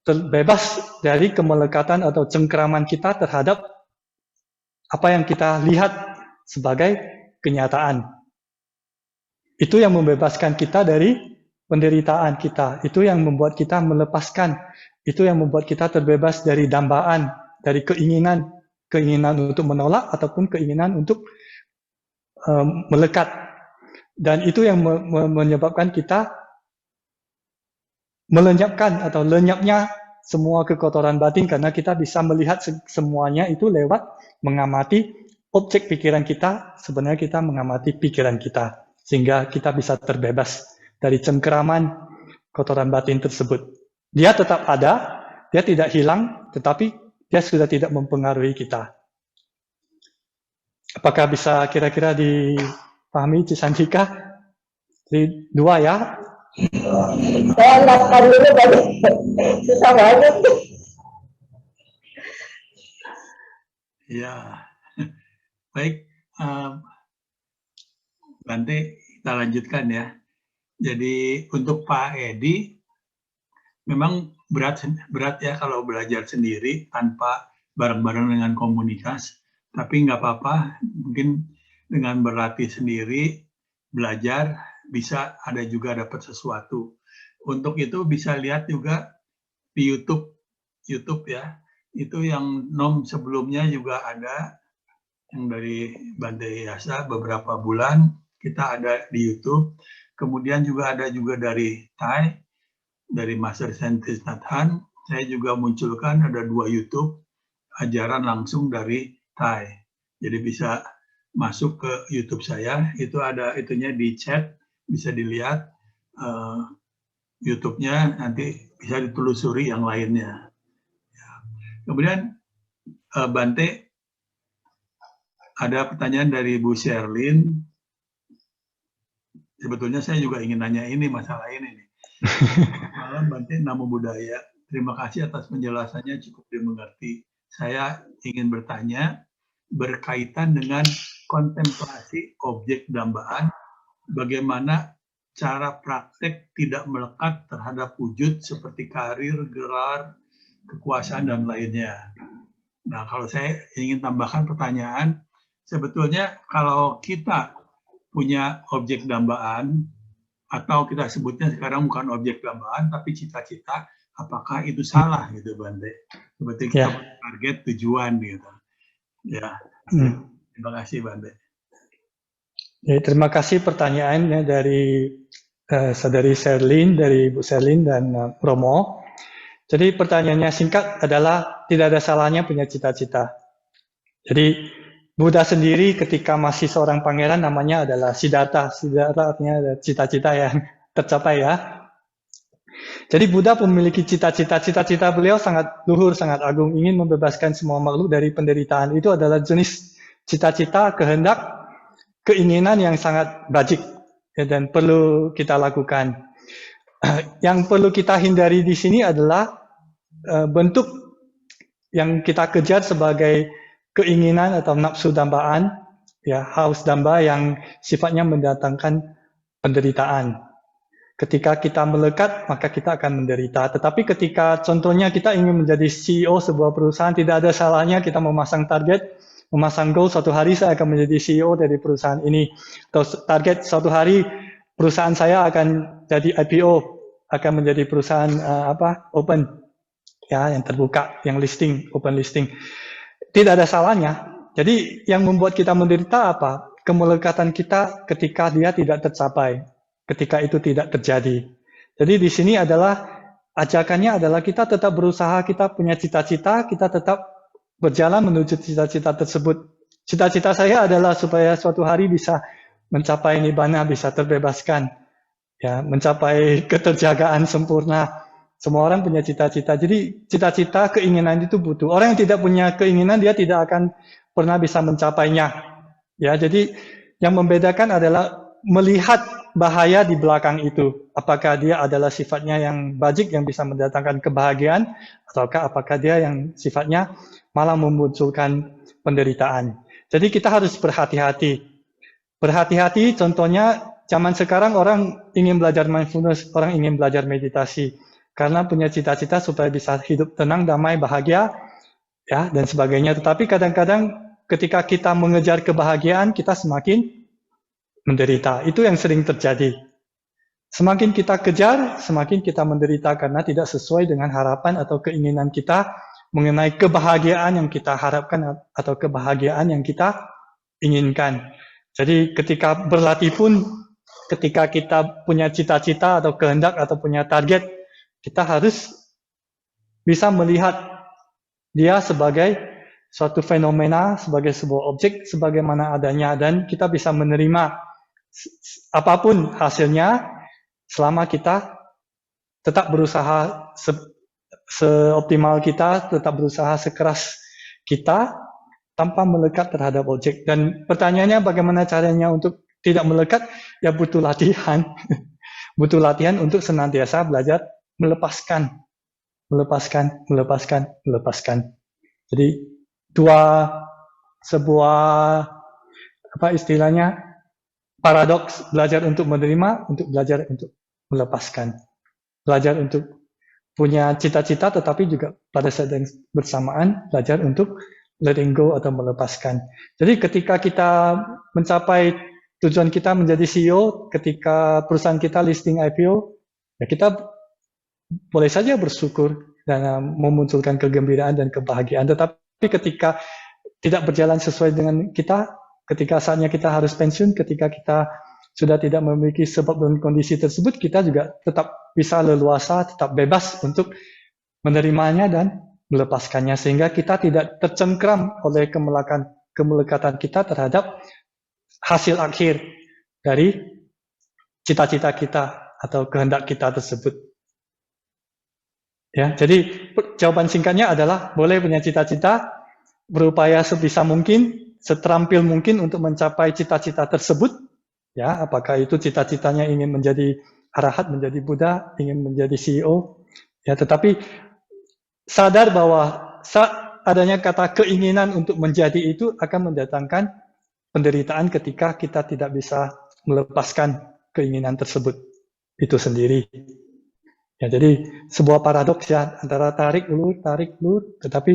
terbebas dari kemelekatan atau cengkeraman kita terhadap apa yang kita lihat sebagai kenyataan. Itu yang membebaskan kita dari penderitaan kita. Itu yang membuat kita melepaskan. Itu yang membuat kita terbebas dari dambaan, dari keinginan untuk menolak ataupun keinginan untuk melekat. Dan itu yang menyebabkan kita melenyapkan atau lenyapnya semua kekotoran batin karena kita bisa melihat semuanya itu lewat mengamati objek pikiran kita. Sebenarnya kita mengamati pikiran kita sehingga kita bisa terbebas dari cengkeraman kotoran batin tersebut. Dia tetap ada, dia tidak hilang, tetapi dia sudah tidak mempengaruhi kita. Apakah bisa kira-kira dipahami Cisandika? Jadi 2 ya. Saya angkatkan dulu tadi, susah banget. Ya, baik, Bante, kita lanjutkan ya. Jadi untuk Pak Edi, memang berat ya kalau belajar sendiri tanpa bareng-bareng dengan komunitas. Tapi nggak apa-apa, mungkin dengan berlatih sendiri, belajar, bisa ada juga dapat sesuatu. Untuk itu bisa lihat juga di YouTube ya. Itu yang nom sebelumnya juga ada, yang dari Bante Yasa beberapa bulan kita ada di YouTube. Kemudian juga ada juga dari Thai, dari Master Scientist Nathan. Saya juga munculkan ada 2 YouTube ajaran langsung dari Thai. Jadi bisa masuk ke YouTube saya, itu ada itunya di chat, bisa dilihat YouTube-nya, nanti bisa ditelusuri yang lainnya. Ya. Kemudian Bante, ada pertanyaan dari Bu Sherlyn. Sebetulnya saya juga ingin nanya ini, masalah ini nih. Malam Bante, Namo Buddhaya. Terima kasih atas penjelasannya, cukup dimengerti. Saya ingin bertanya berkaitan dengan kontemplasi objek dambaan, bagaimana cara praktek tidak melekat terhadap wujud seperti karir, gelar, kekuasaan, dan lainnya. Nah, kalau saya ingin tambahkan pertanyaan, sebetulnya kalau kita punya objek dambaan, atau kita sebutnya sekarang bukan objek dambaan, tapi cita-cita, apakah itu salah gitu, Bante? Seperti kita target tujuan gitu. Ya, terima kasih, Bante. Ya, terima kasih pertanyaannya dari saudari Sherlyn, dari Bu Sherlyn dan Romo. Jadi pertanyaannya singkat adalah tidak ada salahnya punya cita-cita. Jadi Buddha sendiri ketika masih seorang pangeran namanya adalah Siddhartha. Siddhartha artinya cita-cita yang tercapai ya. Jadi Buddha memiliki cita-cita. Cita-cita beliau sangat luhur, sangat agung, ingin membebaskan semua makhluk dari penderitaan. Itu adalah jenis cita-cita, kehendak, keinginan yang sangat bajik ya, dan perlu kita lakukan. Yang perlu kita hindari di sini adalah bentuk yang kita kejar sebagai keinginan atau nafsu dambaan, ya, haus damba yang sifatnya mendatangkan penderitaan. Ketika kita melekat, maka kita akan menderita. Tetapi ketika contohnya kita ingin menjadi CEO sebuah perusahaan, tidak ada salahnya kita memasang target, memasang goal, suatu hari saya akan menjadi CEO dari perusahaan ini. Atau target suatu hari perusahaan saya akan jadi IPO, akan menjadi perusahaan open, ya, yang terbuka, yang listing, open listing. Tidak ada salahnya. Jadi yang membuat kita menderita apa? Kemelekatan kita ketika dia tidak tercapai, ketika itu tidak terjadi. Jadi di sini adalah ajakannya adalah kita tetap berusaha, kita punya cita-cita, kita tetap berjalan menuju cita-cita tersebut. Cita-cita saya adalah supaya suatu hari bisa mencapai nibbana, bisa terbebaskan, ya, mencapai keterjagaan sempurna. Semua orang punya cita-cita. Jadi cita-cita, keinginan itu butuh. Orang yang tidak punya keinginan dia tidak akan pernah bisa mencapainya. Ya, jadi yang membedakan adalah melihat bahaya di belakang itu. Apakah dia adalah sifatnya yang bajik yang bisa mendatangkan kebahagiaan, ataukah apakah dia yang sifatnya malah memunculkan penderitaan. Jadi kita harus berhati-hati. Berhati-hati, contohnya zaman sekarang orang ingin belajar mindfulness, orang ingin belajar meditasi karena punya cita-cita supaya bisa hidup tenang, damai, bahagia, ya, dan sebagainya. Tetapi kadang-kadang ketika kita mengejar kebahagiaan, kita semakin menderita. Itu yang sering terjadi. Semakin kita kejar, semakin kita menderita karena tidak sesuai dengan harapan atau keinginan kita mengenai kebahagiaan yang kita harapkan atau kebahagiaan yang kita inginkan. Jadi ketika berlatih pun, ketika kita punya cita-cita atau kehendak atau punya target, kita harus bisa melihat dia sebagai suatu fenomena, sebagai sebuah objek, sebagaimana adanya, dan kita bisa menerima apapun hasilnya selama kita tetap berusaha seoptimal kita, tetap berusaha sekeras kita tanpa melekat terhadap objek. Dan pertanyaannya bagaimana caranya untuk tidak melekat? Ya butuh latihan. Butuh latihan untuk senantiasa belajar melepaskan. Jadi sebuah istilahnya paradoks, belajar untuk menerima, untuk belajar untuk melepaskan. Belajar untuk punya cita-cita tetapi juga pada saat yang bersamaan belajar untuk letting go atau melepaskan. Jadi ketika kita mencapai tujuan kita menjadi CEO, ketika perusahaan kita listing IPO, ya kita boleh saja bersyukur dan memunculkan kegembiraan dan kebahagiaan. Tetapi ketika tidak berjalan sesuai dengan kita, ketika saatnya kita harus pensiun, ketika kita sudah tidak memiliki sebab dan kondisi tersebut, kita juga tetap bisa leluasa, tetap bebas untuk menerimanya dan melepaskannya, sehingga kita tidak tercengkram oleh kemelekatan kita terhadap hasil akhir dari cita-cita kita atau kehendak kita tersebut. Ya, jadi jawaban singkatnya adalah boleh punya cita-cita, berupaya sebisa mungkin, seterampil mungkin untuk mencapai cita-cita tersebut. Ya, apakah itu cita-citanya ingin menjadi arahat, menjadi Buddha, ingin menjadi CEO, ya, tetapi sadar bahwa saat adanya kata keinginan untuk menjadi itu akan mendatangkan penderitaan ketika kita tidak bisa melepaskan keinginan tersebut itu sendiri. Ya, jadi sebuah paradoks ya, antara tarik ulur, tetapi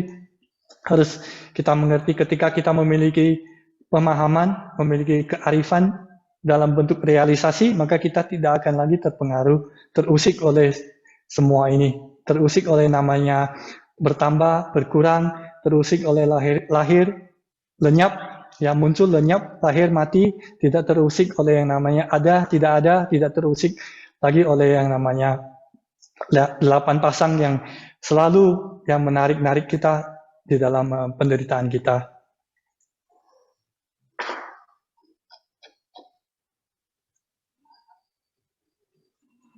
harus kita mengerti ketika kita memiliki pemahaman, memiliki kearifan dalam bentuk realisasi, maka kita tidak akan lagi terpengaruh, terusik oleh semua ini, terusik oleh namanya bertambah, berkurang, terusik oleh lahir, lenyap, ya muncul, lenyap, lahir, mati, tidak terusik oleh yang namanya ada, tidak terusik lagi oleh yang namanya 8 pasang yang selalu yang menarik-narik kita di dalam penderitaan kita.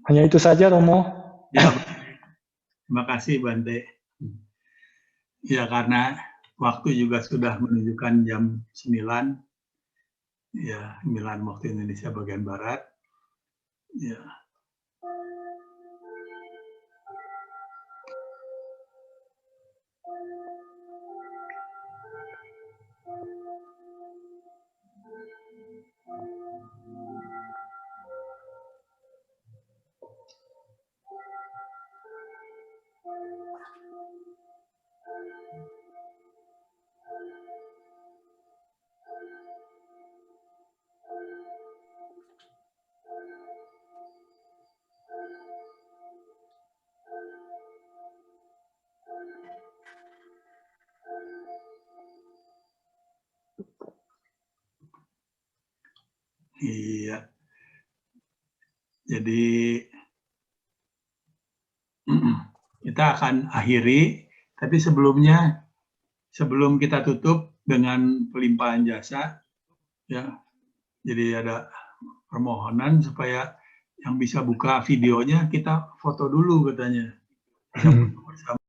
Hanya itu saja, Romo. Ya, terima kasih Bante. Ya, karena waktu juga sudah menunjukkan jam 9, ya 9 waktu Indonesia bagian Barat. Ya, iya. Jadi kita akan akhiri, tapi sebelum kita tutup dengan pelimpahan jasa, ya. Jadi ada permohonan supaya yang bisa buka videonya kita foto dulu katanya. Bersama.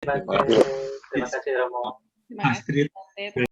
Oke, terima kasih Romo. Terima kasih. Astrid. Bante.